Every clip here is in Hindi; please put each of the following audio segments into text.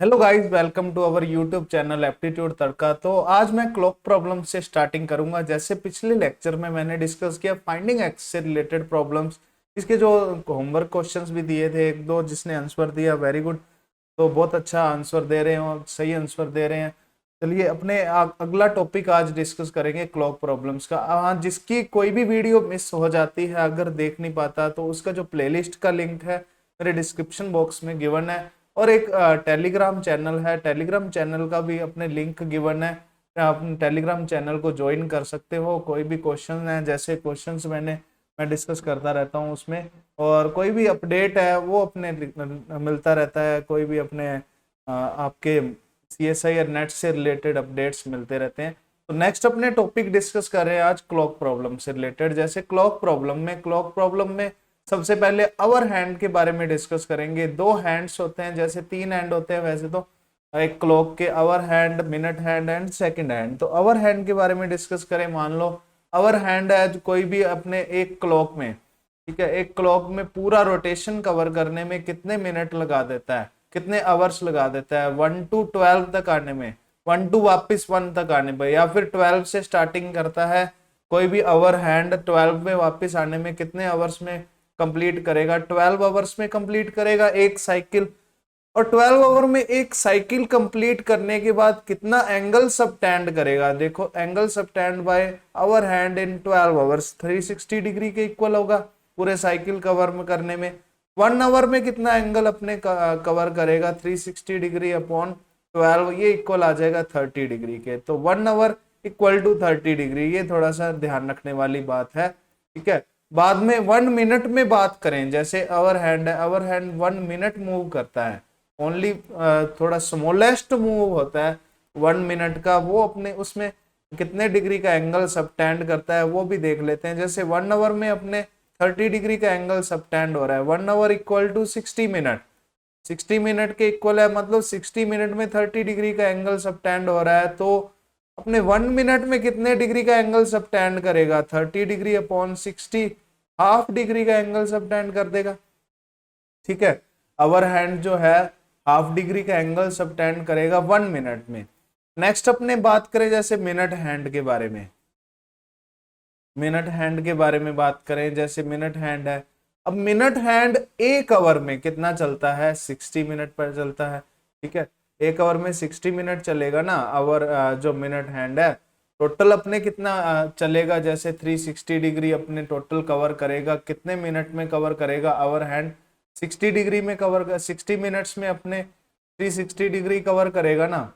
Hello guys, welcome to our YouTube channel aptitude Tadka. तो आज मैं क्लॉक प्रॉब्लम से स्टार्टिंग करूंगा। जैसे पिछले लेक्चर में मैंने डिस्कस किया फाइंडिंग एक्स से रिलेटेड प्रॉब्लम्स, इसके जो होमवर्क क्वेश्चंस भी दिए थे, एक दो जिसने आंसर दिया वेरी गुड, तो बहुत अच्छा आंसर दे रहे हैं और सही आंसर दे रहे हैं। चलिए अपने अगला टॉपिक आज डिस्कस करेंगे क्लॉक प्रॉब्लम्स का। हाँ, जिसकी कोई भी वीडियो मिस हो जाती है, अगर देख नहीं पाता, तो उसका जो प्लेलिस्ट का लिंक है मेरे डिस्क्रिप्शन बॉक्स में गिवन है। और एक टेलीग्राम चैनल है, टेलीग्राम चैनल का भी अपने लिंक गिवन है। आप टेलीग्राम चैनल को ज्वाइन कर सकते हो। कोई भी क्वेश्चन है, जैसे क्वेश्चंस मैं डिस्कस करता रहता हूँ उसमें, और कोई भी अपडेट है वो अपने मिलता रहता है। कोई भी अपने आपके सीएसआई और नेट से रिलेटेड अपडेट्स मिलते रहते हैं। तो नेक्स्ट अपने टॉपिक डिस्कस कर रहे हैं आज क्लॉक प्रॉब्लम से रिलेटेड। जैसे क्लॉक प्रॉब्लम में सबसे पहले अवर हैंड के बारे में डिस्कस करेंगे। दो हैंड्स होते हैं, जैसे तीन हैंड होते हैं वैसे तो एक क्लॉक के, hour hand, minute hand and second hand. तो अवर हैंड के बारे में डिस्कस करें। मान लो अवर हैंड है जो कोई भी अपने एक क्लॉक में, ठीक है, एक क्लॉक में पूरा रोटेशन कवर करने में कितने मिनट लगा देता है, कितने आवर्स लगा देता है, 1 to 12 तक आने में, 1 to वापिस 1 तक आने में, या फिर 12 से स्टार्टिंग करता है कोई भी अवर हैंड, 12 में वापिस आने में कितने आवर्स में कंप्लीट करेगा। 12 आवर्स में कंप्लीट करेगा एक साइकिल। और 12 आवर में एक साइकिल कंप्लीट करने के बाद कितना एंगल सबटेंड करेगा। देखो, angle subtended by hour hand in 12 hours 360 degree के इक्वल होगा पूरे साइकिल कवर में करने में। 1 आवर में कितना एंगल अपने कवर करेगा, 360 डिग्री अपॉन 12, ये इक्वल आ जाएगा 30 डिग्री के। तो 1 आवर इक्वल टू 30 डिग्री, ये थोड़ा सा ध्यान रखने वाली बात है, ठीक है। बाद में 1 मिनट में बात करें, जैसे अवर हैंड है, अवर हैंड 1 मिनट मूव करता है ओनली, थोड़ा स्मॉलेस्ट मूव होता है 1 मिनट का, वो अपने उसमें कितने डिग्री का एंगल सबटेंड करता है वो भी देख लेते हैं। जैसे 1 आवर में अपने 30 डिग्री का एंगल सबटेंड हो रहा है। 1 hour equal to 60 minute, 60 minute के इक्वल है, मतलब 60 मिनट में 30 डिग्री का एंगल सबटेंड हो रहा है। तो अपने 1 मिनट में कितने डिग्री का एंगल सबटेंड करेगा, 30 डिग्री अपॉन 60, हाफ डिग्री का एंगल सबटेंड कर देगा, ठीक है। अवर हैंड जो है हाफ डिग्री का एंगल सबटेंड करेगा 1 मिनट में। नेक्स्ट अपने बात करें जैसे मिनट हैंड के बारे में, मिनट हैंड के बारे में बात करें। जैसे मिनट हैंड है, अब मिनट हैंड एक आवर में कितना चलता है, 60 मिनट पर चलता है, ठीक है। एक आवर में 60 मिनट चलेगा ना आवर, जो मिनट हैंड है टोटल अपने कितना चलेगा, जैसे 360 डिग्री अपने टोटल कवर करेगा, कितने मिनट में कवर करेगा आवर हैंड, 60 डिग्री में कवर कर, 60 मिनट्स में अपने 360 डिग्री कवर करेगा ना,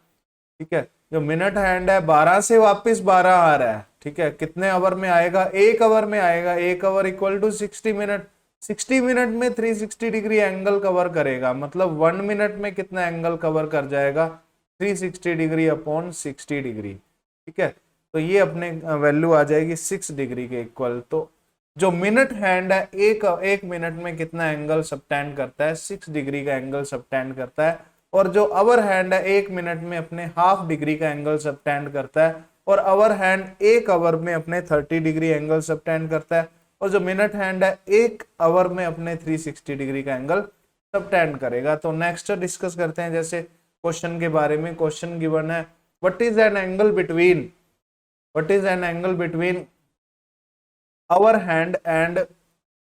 ठीक है। जो मिनट हैंड है 12 से वापस 12 आ रहा है, ठीक है, कितने आवर में आएगा, एक आवर में आएगा। एक hour equal to 60 minute, 60 minute में 360 डिग्री एंगल कवर करेगा, मतलब 1 मिनट में कितना एंगल कवर कर जाएगा, 360 डिग्री अपॉन 60 डिग्री, ठीक है। तो ये अपने वैल्यू आ जाएगी 6 डिग्री के इक्वल। तो जो मिनट हैंड है एक एक मिनट में कितना एंगल सबटेंड करता है, 6 डिग्री का एंगल सबटेंड करता है। और जो अवर हैंड है एक मिनट में अपने हाफ डिग्री का एंगल सबटेंड करता है। और अवर हैंड एक आवर में अपने 30 डिग्री एंगल सबटेंड करता है। और जो मिनट हैंड है एक आवर में अपने 360 डिग्री का एंगल सबटेंड करेगा। तो नेक्स्ट डिस्कस करते हैं जैसे क्वेश्चन के बारे में। क्वेश्चन गिवन है, what is an angle between, what is an angle between hour hand and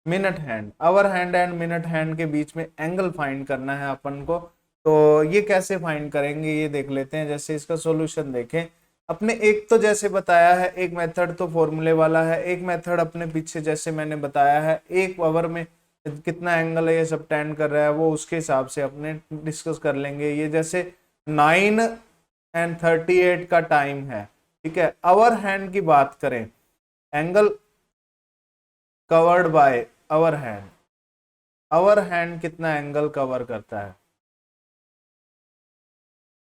minute hand. Hour hand and minute hand के बीच में एंगल फाइंड करना है अपन को। तो ये कैसे फाइंड करेंगे ये देख लेते हैं। जैसे इसका सॉल्यूशन देखें अपने, एक तो जैसे बताया है, एक मेथड तो फॉर्मूले वाला है, एक मेथड अपने पीछे जैसे मैंने बताया है एक आवर में कितना एंगल है ये सबटेंड कर रहा है, वो उसके हिसाब से अपने डिस्कस कर लेंगे। ये जैसे 9:38 का टाइम है, ठीक है। आवर हैंड की बात करें, angle covered by hour hand, hour hand कितना एंगल कवर करता है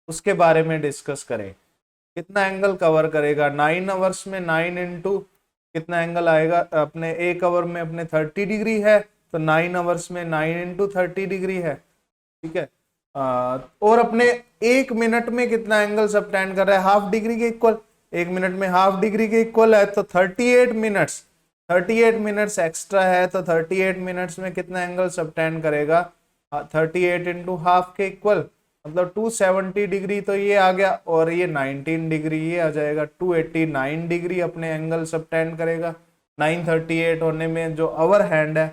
उसके बारे में डिस्कस करें। कितना एंगल कवर करेगा 9 आवर्स में, 9 इंटू कितना एंगल आएगा, अपने एक आवर में अपने 30 डिग्री है, तो 9 आवर्स में 9 इंटू 30 डिग्री है, ठीक है। और अपने एक मिनट में कितना एंगल सबटेंड कर रहा है, हाफ डिग्री के इक्वल, एक मिनट में हाफ डिग्री के इक्वल है, तो 38 मिनट्स, 38 मिनट्स एक्स्ट्रा है, तो 38 मिनट्स में कितना एंगल सबटेंड करेगा, 38 इंटू हाफ के इक्वल, मतलब 270 डिग्री तो ये आ गया, और ये 19 डिग्री ये आ जाएगा। 289 डिग्री अपने एंगल सबटेंड करेगा 938 होने में जो अवर हैंड है,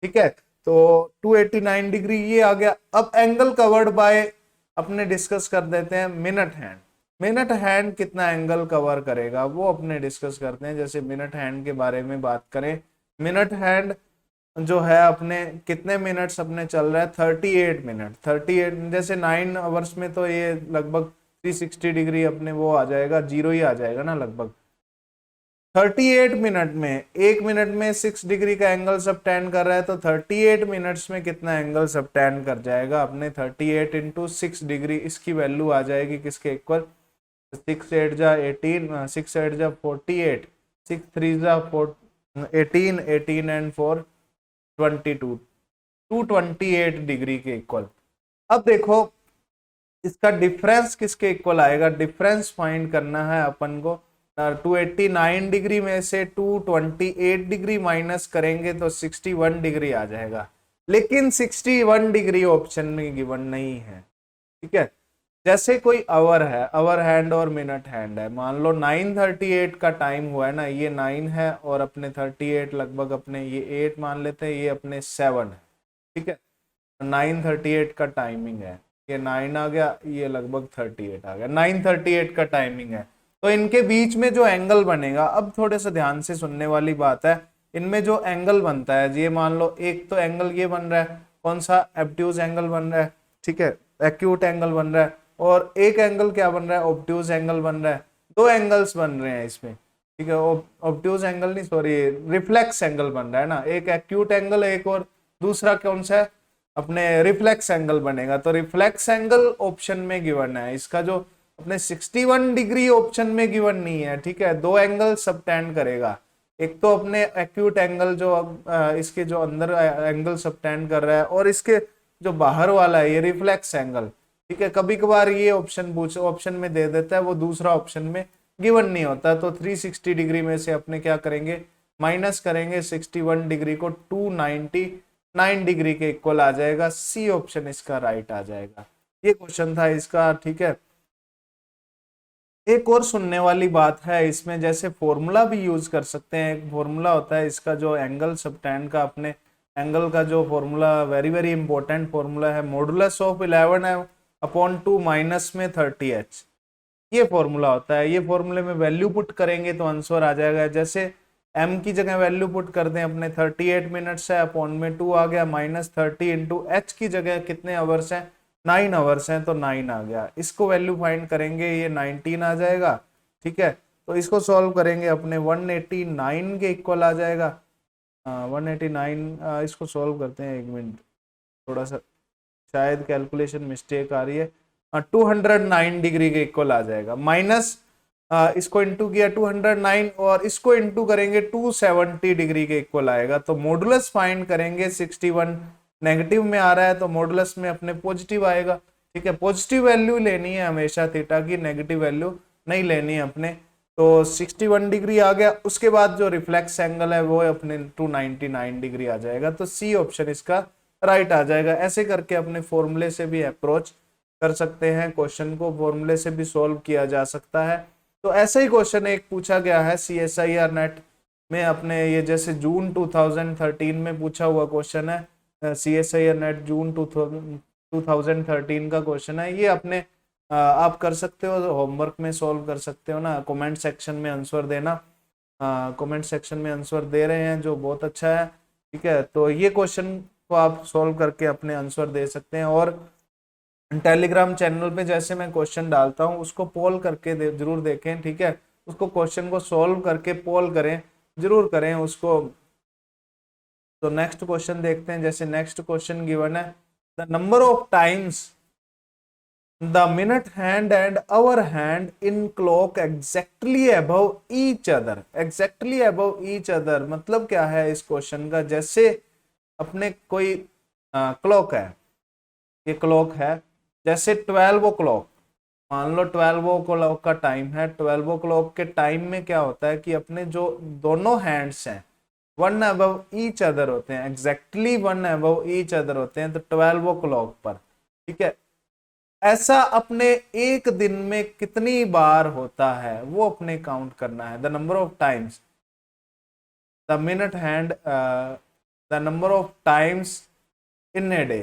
ठीक है। तो 289 डिग्री ये आ गया। अब एंगल कवर्ड बाय अपने डिस्कस कर देते हैं मिनट हैंड। मिनट हैंड कितना एंगल कवर करेगा वो अपने डिस्कस करते हैं। जैसे मिनट हैंड के बारे में बात करें, मिनट हैंड जो है अपने कितने मिनट्स अपने चल रहा है, 38 मिनट। 38 जैसे 9 आवर्स में तो ये लगभग 360 डिग्री अपने वो आ जाएगा, जीरो ही आ जाएगा ना लगभग। 38 मिनट में, एक मिनट में 6 डिग्री का एंगल सबटेंड कर रहा है, तो 38 मिनट्स में कितना एंगल सबटेंड कर जाएगा अपने, 38 इंटू 6 डिग्री, इसकी वैल्यू आ जाएगी किसके इक्वल, 6 8 जा 18, 6 8 जा 48, 6 3 जा 18, 18 एंड 4 22, 228 डिग्री के इक्वल। अब देखो इसका डिफरेंस किसके इक्वल आएगा, डिफरेंस फाइंड करना है अपन को। 289 डिग्री में से 228 डिग्री माइनस करेंगे तो 61 डिग्री आ जाएगा, लेकिन 61 डिग्री ऑप्शन में गिवन नहीं है, ठीक है। जैसे कोई आवर है, आवर हैंड और मिनट हैंड है, मान लो 9:38 का टाइम हुआ है ना, ये 9 है और अपने 38 लगभग अपने ये 8 मान लेते हैं, ये अपने 7 है, ठीक है। 9:38 का टाइमिंग है, ये 9 आ गया, ये लगभग 38 आ गया, 9:38 का टाइमिंग है। तो इनके बीच में जो एंगल बनेगा, अब थोड़े से ध्यान से सुनने वाली बात है, इनमें जो एंगल बनता है, ये मान लो एक तो एंगल ये बन रहा है, कौन सा, एब्ट्यूज एंगल बन रहा है, ठीक है, एक्यूट एंगल बन रहा है, और एक एंगल क्या बन रहा है, ऑब्ट्यूज एंगल बन रहा है। दो एंगल्स बन रहे हैं इसमें, ठीक है, ऑब्ट्यूज एंगल नहीं, सॉरी, रिफ्लेक्स एंगल बन रहा है ना, एक एक्यूट एंगल, एक और दूसरा कौन सा है, अपने रिफ्लेक्स एंगल बनेगा। तो रिफ्लेक्स एंगल ऑप्शन में गिवन है, इसका जो अपने 61 डिग्री ऑप्शन में गिवन नहीं है, ठीक है। दो एंगल सबटेंड करेगा, एक तो अपने एक्यूट एंगल जो इसके जो अंदर एंगल सबटेंड कर रहा है, और इसके जो बाहर वाला है ये रिफ्लेक्स एंगल, ठीक है। कभी कभार ये ऑप्शन में दे देता है, वो दूसरा ऑप्शन में गिवन नहीं होता। तो 360 डिग्री में से अपने क्या करेंगे, माइनस करेंगे 61 डिग्री को, 299 डिग्री के इक्वल आ जाएगा। सी ऑप्शन इसका राइट आ जाएगा। ये क्वेश्चन था इसका, ठीक है। एक और सुनने वाली बात है इसमें, जैसे फॉर्मूला भी यूज कर सकते हैं। एक फॉर्मूला होता है इसका जो एंगल सबटेंड का, अपने एंगल का जो formula, very very important formula है, मॉडुलस ऑफ 11/2 माइनस में 30h, ये फॉर्मूला होता है। ये फॉर्मूले में वैल्यू पुट करेंगे तो आंसर आ जाएगा। जैसे m की जगह वैल्यू पुट कर दें अपने, 38 मिनट्स है, अपॉन में 2 आ गया, माइनस 30 इंटू h की जगह कितने आवर्स हैं, 9 आवर्स हैं, तो 9 आ गया। इसको वैल्यू फाइंड करेंगे, ये 19 आ जाएगा, ठीक है। तो इसको सॉल्व करेंगे अपने 189 के इक्वल आ जाएगा। 189, इसको सॉल्व करते हैं, एक मिनट, थोड़ा सा शायद कैलकुलेशन मिस्टेक आ रही है। 209 डिग्री के इक्वल आ जाएगा, माइनस इसको इंटू किया 209, और इसको इंटू करेंगे 270 डिग्री के इक्वल आएगा। तो मॉडुलस फाइंड करेंगे, 61 नेगेटिव में आ रहा है, तो मॉडुलस में अपने पॉजिटिव आएगा, ठीक है। पॉजिटिव वैल्यू लेनी है हमेशा थीटा की, नेगेटिव वैल्यू नहीं लेनी है अपने। तो 61 डिग्री आ गया। उसके बाद जो रिफ्लेक्स एंगल है वो अपने 299 डिग्री आ जाएगा। तो सी ऑप्शन इसका राइट आ जाएगा। ऐसे करके अपने फॉर्मूले से भी अप्रोच कर सकते हैं, क्वेश्चन को फॉर्मूले से भी सॉल्व किया जा सकता है। तो ऐसा ही क्वेश्चन एक पूछा गया है CSIR नेट में अपने, ये जैसे जून 2013 में पूछा हुआ क्वेश्चन है, CSIR नेट जून 2013 का क्वेश्चन है। ये अपने आप कर सकते हो, होमवर्क में सॉल्व कर सकते हो ना, कमेंट सेक्शन में आंसर देना। कमेंट सेक्शन में आंसर दे रहे हैं जो बहुत अच्छा है, ठीक है। तो ये क्वेश्चन को आप सॉल्व करके अपने आंसर दे सकते हैं। और टेलीग्राम चैनल पे जैसे मैं क्वेश्चन डालता हूँ उसको पोल करके जरूर देखें, ठीक है। उसको क्वेश्चन को सॉल्व करके पोल करें, जरूर करें उसको। तो नेक्स्ट क्वेश्चन देखते हैं। जैसे नेक्स्ट क्वेश्चन गिवन है, the number of times the minute hand and hour hand in clock exactly above each other. Exactly above each other मतलब क्या है इस क्वेश्चन का, जैसे अपने कोई क्लॉक है, ये क्लॉक है, जैसे 12 ओ क्लॉक, मान लो 12 ओ क्लॉक का टाइम है। 12 ओ क्लॉक के टाइम में क्या होता है कि अपने जो दोनों हैंड्स हैं वन अबव ईच अदर होते हैं, exactly one above each other होते हैं। तो 12 ओ क्लॉक पर, ठीक है, ऐसा अपने एक दिन में कितनी बार होता है वो अपने काउंट करना है। The number of times the minute hand the number of times in a day,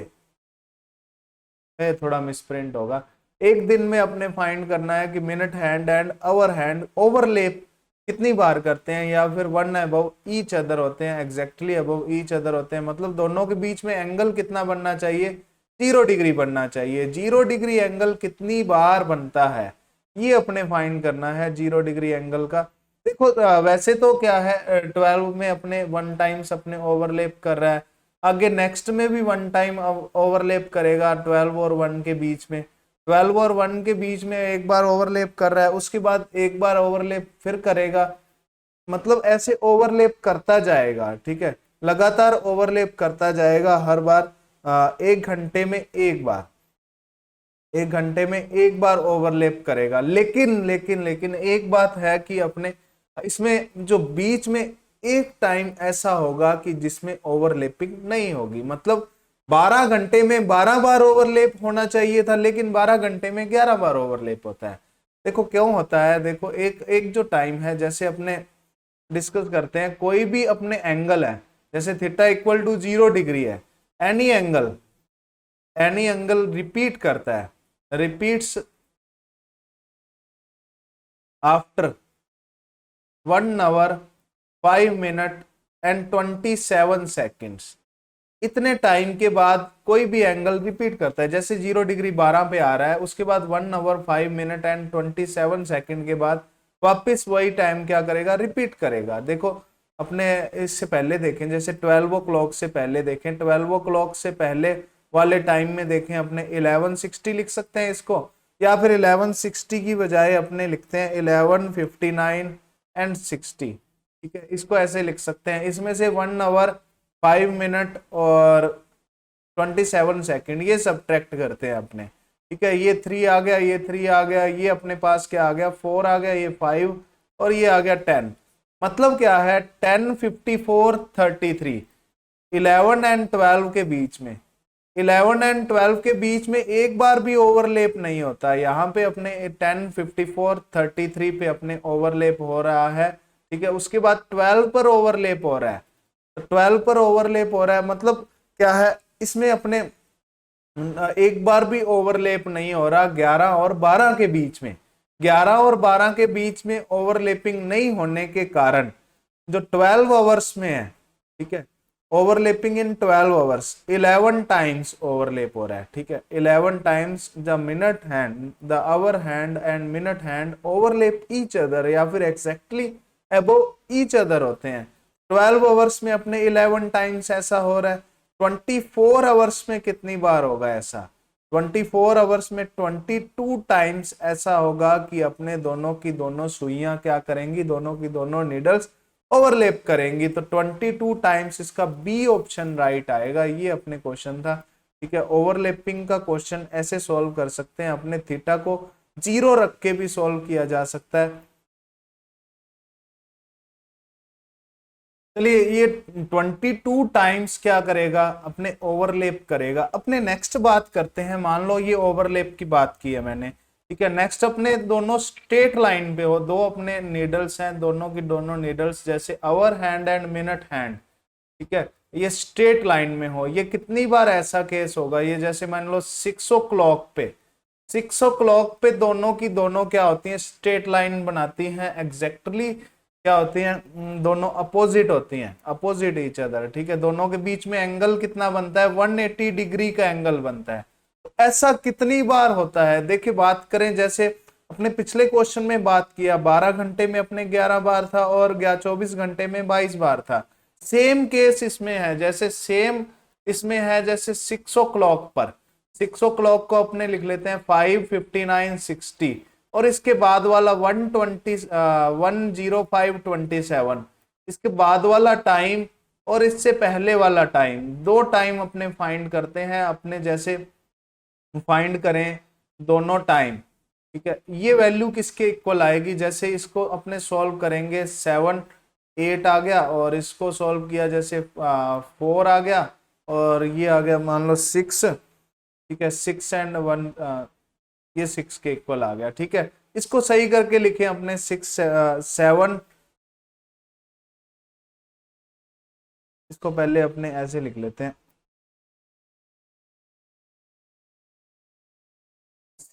थोड़ा मिसप्रिंट होगा। एक दिन में अपने फाइंड करना है कि minute hand and hour hand overlap कितनी बार करते हैं, या फिर वन अबव ईच अदर होते हैं, एग्जैक्टली अबव ईच अदर होते हैं, मतलब दोनों के बीच में एंगल कितना बनना चाहिए, 0 डिग्री बनना चाहिए। 0 डिग्री एंगल कितनी बार बनता है ये अपने फाइंड करना है 0 डिग्री एंगल का। देखो वैसे तो क्या है 12 में अपने 1 टाइम्स अपने ओवरलैप कर रहा है, आगे नेक्स्ट में भी 1 टाइम ओवरलैप करेगा 12 और 1 के बीच में, 12 और 1 के बीच में एक बार ओवरलैप कर रहा है, उसके बाद एक बार ओवरलैप फिर करेगा, मतलब ऐसे ओवरलैप करता जाएगा। ठीक है, लगातार ओवरलैप करता जाएगा हर बार 1 घंटे में एक बार, 1 घंटे में एक बार ओवरलैप करेगा। लेकिन लेकिन लेकिन एक बात है कि अपने इसमें जो बीच में एक टाइम ऐसा होगा कि जिसमें ओवरलैपिंग नहीं होगी, मतलब 12 घंटे में 12 बार ओवरलैप होना चाहिए था, लेकिन 12 घंटे में 11 बार ओवरलैप होता है। देखो क्यों होता है, देखो एक एक जो टाइम है, जैसे अपने डिस्कस करते हैं, कोई भी अपने एंगल है, जैसे थीटा इक्वल टू 0 डिग्री है, any angle, any angle repeat करता है, repeats after 1 hour 5 minute and 27 seconds. इतने टाइम के बाद कोई भी एंगल रिपीट करता है, जैसे 0 डिग्री 12 पे आ रहा है, उसके बाद 1 आवर 5 मिनट एंड 27 सेकेंड के बाद वापस वही टाइम क्या करेगा, रिपीट करेगा। देखो अपने इससे पहले देखें, जैसे 12 ओ क्लॉक से पहले देखें, 12 ओ क्लॉक से पहले वाले टाइम में देखें अपने 1160 लिख सकते हैं इसको, या फिर 1160 की बजाय अपने लिखते हैं 11:59 एंड 60। ठीक है, इसको ऐसे लिख सकते हैं, इसमें से 1 आवर 5 मिनट और 27 सेकेंड ये सब्ट्रैक्ट करते हैं अपने। ठीक है, ये 3 आ गया, ये 3 आ गया, ये अपने पास क्या आ गया, 4 आ गया, ये 5 और ये आ गया 10। मतलब क्या है 10, 54, 33, 11 एंड 12 के बीच में, 11 एंड 12 के बीच में एक बार भी ओवरलैप नहीं होता। यहाँ पे अपने 10, 54, 33 पे अपने ओवरलैप हो रहा है। ठीक है, उसके बाद 12 पर ओवरलैप हो रहा है, 12 पर ओवरलैप हो रहा है, मतलब क्या है इसमें अपने एक बार भी ओवरलैप नहीं हो रहा 11 और 12 के बीच में। 11 और 12 के बीच में ओवरलैपिंग नहीं होने के कारण जो 12 आवर्स में है, ठीक है, overlapping in 12 hours 11 times overlap हो रहा है। ठीक है, 11 times the minute hand, the hour hand and minute hand overlap each other, या फिर एग्जैक्टली अबव ईच अदर होते हैं। 12 आवर्स में अपने 11 टाइम्स ऐसा हो रहा है, 24 आवर्स में कितनी बार होगा ऐसा, 24 आवर्स में 22 टाइम्स ऐसा होगा कि अपने दोनों की दोनों सुइयां क्या करेंगी, दोनों की दोनों नीडल्स ओवरलैप करेंगी। तो 22 टाइम्स इसका बी ऑप्शन राइट आएगा। ये अपने क्वेश्चन था। ठीक है, ओवरलैपिंग का क्वेश्चन ऐसे सॉल्व कर सकते हैं, अपने थीटा को 0 रख के भी सॉल्व किया जा सकता है। चलिए, ये 22 टाइम्स क्या करेगा, अपने ओवरलैप करेगा। अपने नेक्स्ट बात करते हैं, मान लो ये ओवरलैप की बात की है मैंने। ठीक है, नेक्स्ट अपने दोनों स्ट्रेट लाइन पे हो, दो अपने नीडल्स हैं, दोनों की दोनों नीडल्स जैसे hour hand and minute hand, ठीक है, ये स्ट्रेट लाइन में हो। ये कितनी बार ऐसा केस होगा, ये जैसे मान लो 6 o'clock पे, 6 o'clock पे दोनों की दोनों क्या होती हैं, स्ट्रेट लाइन बनाती हैं, एग्जैक्टली क्या होती हैं, दोनों अपोजिट होती हैं, अपोजिट ईच अदर। ठीक है, दोनों के बीच में एंगल कितना बनता है, 180 डिग्री का एंगल बनता है। तो ऐसा कितनी बार होता है, देखिए बात करें, जैसे अपने पिछले क्वेश्चन में बात किया 12 घंटे में अपने 11 बार था और 24 घंटे में 22 बार था। सेम केस इसमें है, जैसे सेम इसमें है, जैसे 6 o'clock पर, 6 o'clock को अपने लिख लेते हैं 5, 59, 60, और इसके बाद वाला 120, 10527, इसके बाद वाला टाइम और इससे पहले वाला टाइम, दो टाइम अपने फाइंड करते हैं। अपने जैसे फाइंड करें दोनों टाइम, ठीक है, ये वैल्यू किसके इक्वल आएगी, जैसे इसको अपने सॉल्व करेंगे 7, 8 आ गया, और इसको सॉल्व किया जैसे 4 आ गया, और ये आ गया मान लो 6। ठीक है, 6 एंड 1, ये 6 के इक्वल आ गया। ठीक है, इसको सही करके लिखें अपने 7, इसको पहले अपने ऐसे लिख लेते हैं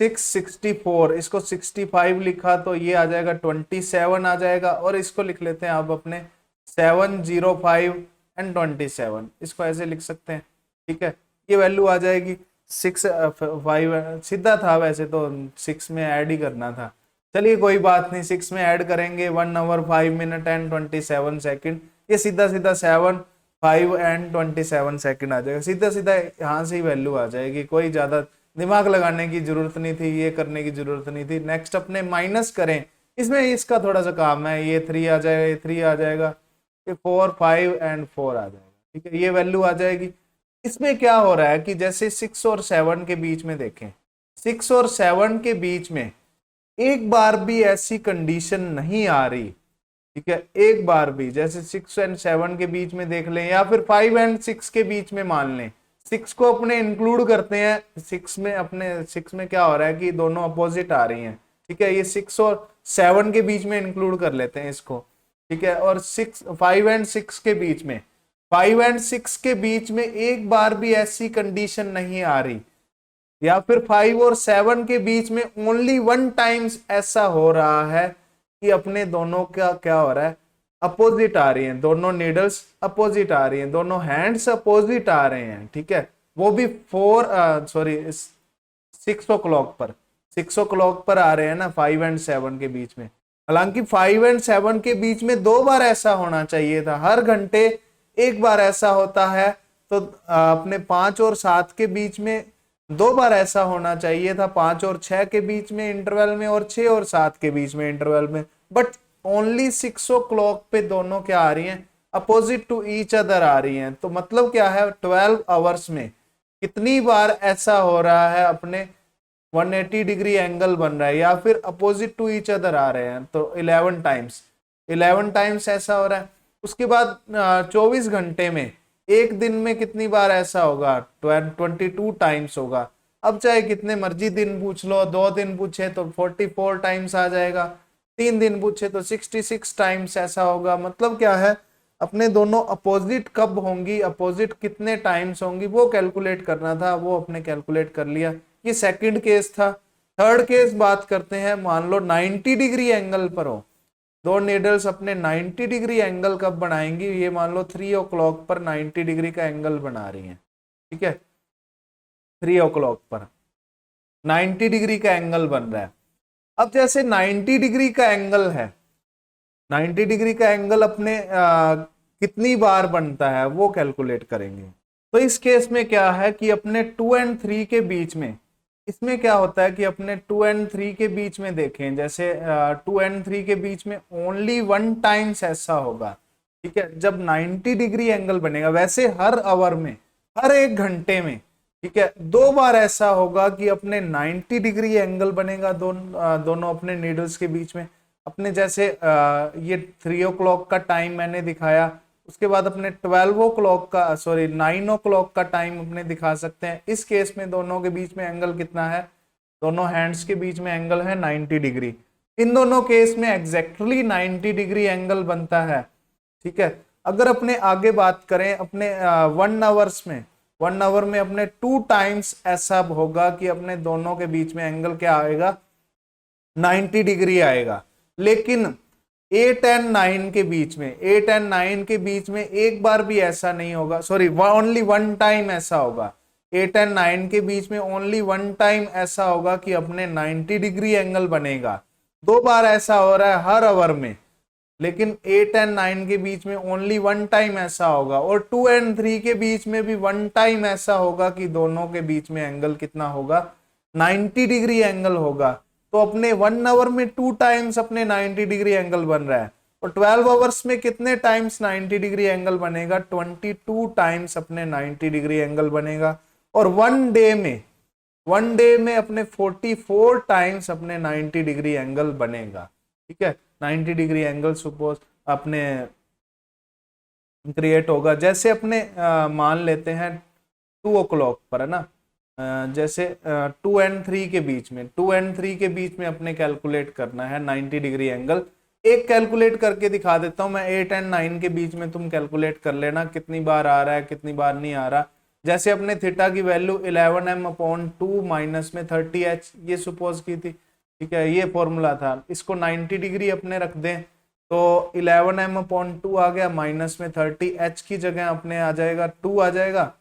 664, इसको 65 लिखा तो ये आ जाएगा 27 आ जाएगा, और इसको लिख लेते हैं अब अपने 705 एंड 27, इसको ऐसे लिख सकते हैं। ठीक है, ये वैल्यू आ जाएगी 6 5, सीधा था वैसे तो 6 में ऐड ही करना था, चलिए कोई बात नहीं, 6 में ऐड करेंगे 1 आवर 5 मिनट एंड 27 सेकंड, ये सीधा सीधा 7 5 एंड 27 सेकंड आ जाएगा, सीधा सीधा यहाँ से ही वैल्यू आ जाएगी, कोई ज्यादा दिमाग लगाने की जरूरत नहीं थी, ये करने की जरूरत नहीं थी। नेक्स्ट अपने माइनस करें, इसमें इसका थोड़ा सा काम है, ये 3 आ जाएगा, ये 3 आ जाएगा, ये 4 5 एंड 4 आ जाएगा। ठीक है, ये वैल्यू आ जाएगी। इसमें क्या हो रहा है कि जैसे 6 और 7 के बीच में देखें, 6 और 7 के बीच में एक बार भी ऐसी कंडीशन नहीं आ रही। ठीक है, एक बार भी, जैसे 6 एंड 7 के बीच में देख लें, या फिर 5 एंड 6 के बीच में मान लें, 6 को अपने इंक्लूड करते हैं 6 में, अपने 6 में क्या हो रहा है कि दोनों अपोजिट आ रही हैं। ठीक है, ये 6 और 7 के बीच में इंक्लूड कर लेते हैं इसको। ठीक है, और 5 एंड 6 के बीच में, 5 एंड 6 के बीच में एक बार भी ऐसी कंडीशन नहीं आ रही, या फिर 5 और 7 के बीच में ओनली 1 टाइम्स ऐसा हो रहा है कि अपने दोनों का क्या हो रहा है, अपोजिट आ रही हैं, दोनों नीडल्स अपोजिट आ रही हैं, दोनों हैंड्स अपोजिट आ रहे हैं। ठीक है, वो भी 6 ओ क्लॉक पर, 6 ओ क्लॉक पर आ रहे हैं ना 5 एंड 7 के बीच में। हालांकि 5 एंड 7 के बीच में 2 बार ऐसा होना चाहिए था, हर घंटे एक बार ऐसा होता है, तो अपने 5 और 7 के बीच में 2 बार ऐसा होना चाहिए था, 5 और 6 के बीच में इंटरवल में, और 6 और 7 के बीच में इंटरवल में, बट ओनली 6 ओ क्लॉक पे दोनों क्या आ रही हैं, अपोजिट टू ईच अदर आ रही हैं। तो मतलब क्या है, 12 आवर्स में कितनी बार ऐसा हो रहा है, अपने 180 डिग्री एंगल बन रहा है, या फिर अपोजिट टू ईच अदर आ रहे हैं, तो 11 टाइम्स ऐसा हो रहा है। उसके बाद 24 घंटे में एक दिन में कितनी बार ऐसा होगा, 22 टाइम्स होगा। अब चाहे कितने मर्जी दिन पूछ लो, 2 दिन पूछे तो 44 टाइम्स आ जाएगा, 3 दिन पूछे तो 66 टाइम्स ऐसा होगा। मतलब क्या है, अपने दोनों अपोजिट कब होंगी, अपोजिट कितने टाइम्स होंगी, वो कैलकुलेट करना था, वो अपने कैलकुलेट कर लिया। ये सेकंड केस था। थर्ड केस बात करते हैं, मान लो 90 डिग्री एंगल पर हो, 2 नीडल्स अपने 90 डिग्री एंगल कब बनाएंगी, ये मान लो 3 ओ क्लॉक पर 90 डिग्री का एंगल बना रही हैं। ठीक है, 3 ओ क्लॉक पर 90 डिग्री का एंगल बन रहा है। अब जैसे 90 डिग्री का एंगल है, 90 डिग्री का एंगल अपने कितनी बार बनता है वो कैलकुलेट करेंगे। तो इस केस में क्या है कि अपने 2 एंड 3 के बीच में, इसमें क्या होता है कि अपने 2 एंड 3 के बीच में देखें, जैसे 2 एंड 3 के बीच में ओनली 1 टाइम्स ऐसा होगा। ठीक है, जब 90 डिग्री एंगल बनेगा, वैसे हर आवर में, हर एक घंटे में, ठीक है, 2 बार ऐसा होगा कि अपने 90 डिग्री एंगल बनेगा दोनों अपने नीडल्स के बीच में। अपने जैसे ये 3 ओ क्लॉक का टाइम मैंने दिखाया, उसके बाद अपने 12 ओ क्लॉक का, सॉरी 9 ओ क्लॉक का टाइम अपने दिखा सकते हैं। इस केस में दोनों के बीच में एंगल कितना है, दोनों हैंड्स के बीच में एंगल है 90 डिग्री। इन दोनों केस में एग्जैक्टली 90 डिग्री एंगल बनता है। ठीक है, अगर अपने आगे बात करें अपने 1 आवर्स में, 1 आवर में अपने 2 टाइम्स ऐसा होगा कि अपने दोनों के बीच में एंगल क्या आएगा, 90 डिग्री आएगा। लेकिन 8 एंड 9 के बीच में, 8 एंड 9 के बीच में एक बार भी ऐसा नहीं होगा, सॉरी ओनली 1 टाइम ऐसा होगा। 8 एंड 9 के बीच में ओनली 1 टाइम ऐसा होगा कि अपने 90 डिग्री एंगल बनेगा। 2 बार ऐसा हो रहा है हर आवर में, लेकिन 8 एंड 9 के बीच में ओनली 1 टाइम ऐसा होगा, और 2 एंड 3 के बीच में भी 1 टाइम ऐसा होगा कि दोनों के बीच में एंगल कितना होगा, 90 डिग्री एंगल होगा। तो अपने 1 आवर में 2 टाइम्स अपने 90 डिग्री एंगल बन रहा है, और 12 आवर्स में कितने टाइम्स 90 डिग्री एंगल बनेगा, 22 टाइम्स अपने 90 डिग्री एंगल बनेगा। और 1 डे में अपने 44 टाइम्स अपने 90 डिग्री एंगल बनेगा। ठीक है, 90 डिग्री एंगल सपोज अपने क्रिएट होगा। जैसे अपने मान लेते हैं 2 ओ क्लॉक पर, है ना, जैसे 2 and 3 के बीच में, 2 and 3 के बीच में अपने कैलकुलेट करना है 90 डिग्री एंगल। एक कैलकुलेट करके दिखा देता हूं मैं, 8 and 9 के बीच में तुम कैलकुलेट कर लेना कितनी बार आ रहा है कितनी बार नहीं आ रहा। जैसे अपने थीटा की वैल्यू 11m/2 माइनस में 30h ये सपोज की थी, ठीक है, ये फॉर्मूला था। इसको 90 डिग्री अपने रख दें तो 11m/2 आ गया, माइनस में 30h की जगह अपने आ जाएगा 2 आ जाएगा,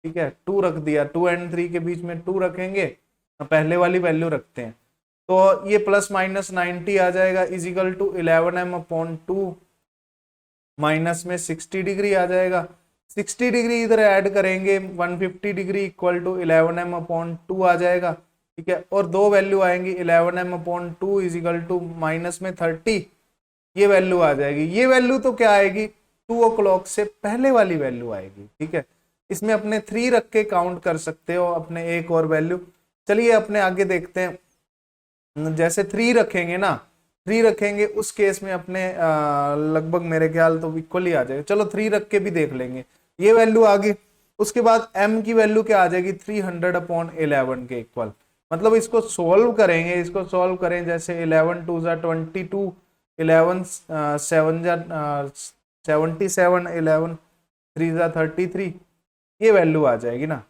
ठीक है, 2 रख दिया। 2 and 3 के बीच में 2 रखेंगे, पहले वाली वैल्यू रखते हैं तो ये प्लस माइनस 90 आ जाएगा, इजिकल टू 11m/2 माइनस में 60 डिग्री आ जाएगा। 60 डिग्री इधर ऐड करेंगे 150 डिग्री इक्वल टू 11m/2 आ जाएगा, ठीक है। और दो वैल्यू आएंगी 11m/2 इजिकल टू माइनस में 30, ये वैल्यू आ जाएगी। ये वैल्यू तो क्या आएगी, 2 o'clock से पहले वाली वैल्यू आएगी, ठीक है। इसमें अपने 3 रख के काउंट कर सकते हो अपने एक और वैल्यू। चलिए अपने आगे देखते हैं। जैसे 3 रखेंगे ना, 3 रखेंगे उस केस में अपने लगभग मेरे ख्याल तो इक्वल ही आ जाएगा। चलो 3 रख के भी देख लेंगे, ये वैल्यू आ गई। उसके बाद m की वैल्यू क्या आ जाएगी, 300/11 के इक्वल। मतलब इसको सोल्व करेंगे, इसको सोल्व करें जैसे 11 2 22, 11 7 77, 11 3 33, ये वैल्यू आ जाएगी ना,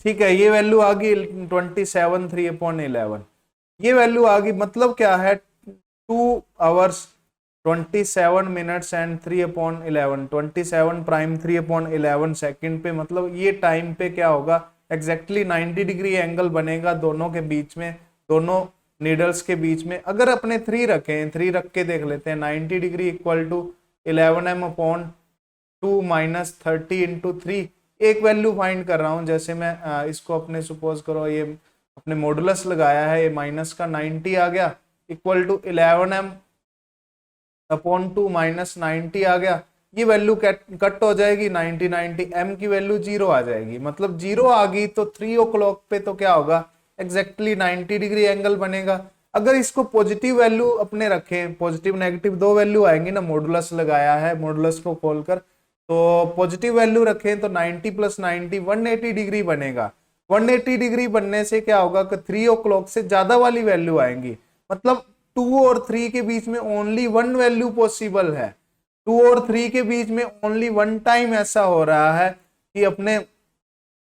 ठीक है। ये वैल्यू आ गई 27 3/11, ये वैल्यू आ गई। मतलब क्या है, 2 hours 27 minutes and 3/11, 27 prime 3/11 second पे। मतलब ये टाइम पे क्या होगा, एग्जैक्टली 90 डिग्री एंगल बनेगा दोनों के बीच में, दोनों नीडल्स के बीच में। अगर अपने 3 रखें, 3 रख के देख लेते हैं, 90 degree equal to 11m/2 minus 30 into 3। एक वैल्यू फाइंड कर रहा हूं, जैसे मैं इसको अपने सपोज करो ये अपने मॉडुलस लगाया है, ये माइनस का 90 आ गया इक्वल टू 11m/2 माइनस 90 आ गया। ये वैल्यू कट हो जाएगी, 90 90, m की वैल्यू 0 आ जाएगी। मतलब 0 आ गई तो 3 o'clock पे तो क्या होगा, एग्जैक्टली 90 डिग्री एंगल बनेगा। अगर इसको पॉजिटिव वैल्यू अपने रखें, पॉजिटिव नेगेटिव दो वैल्यू आएंगी ना, मॉडुलस लगाया है, मॉडुलस को खोलकर तो पॉजिटिव वैल्यू रखें तो 90 + 90 180 डिग्री बनेगा। 180 डिग्री बनने से क्या होगा कि 3 o'clock से ज्यादा वाली वैल्यू आएंगी। मतलब 2 और 3 के बीच में ओनली 1 वैल्यू पॉसिबल है। 2 और 3 के बीच में ओनली 1 टाइम ऐसा हो रहा है कि अपने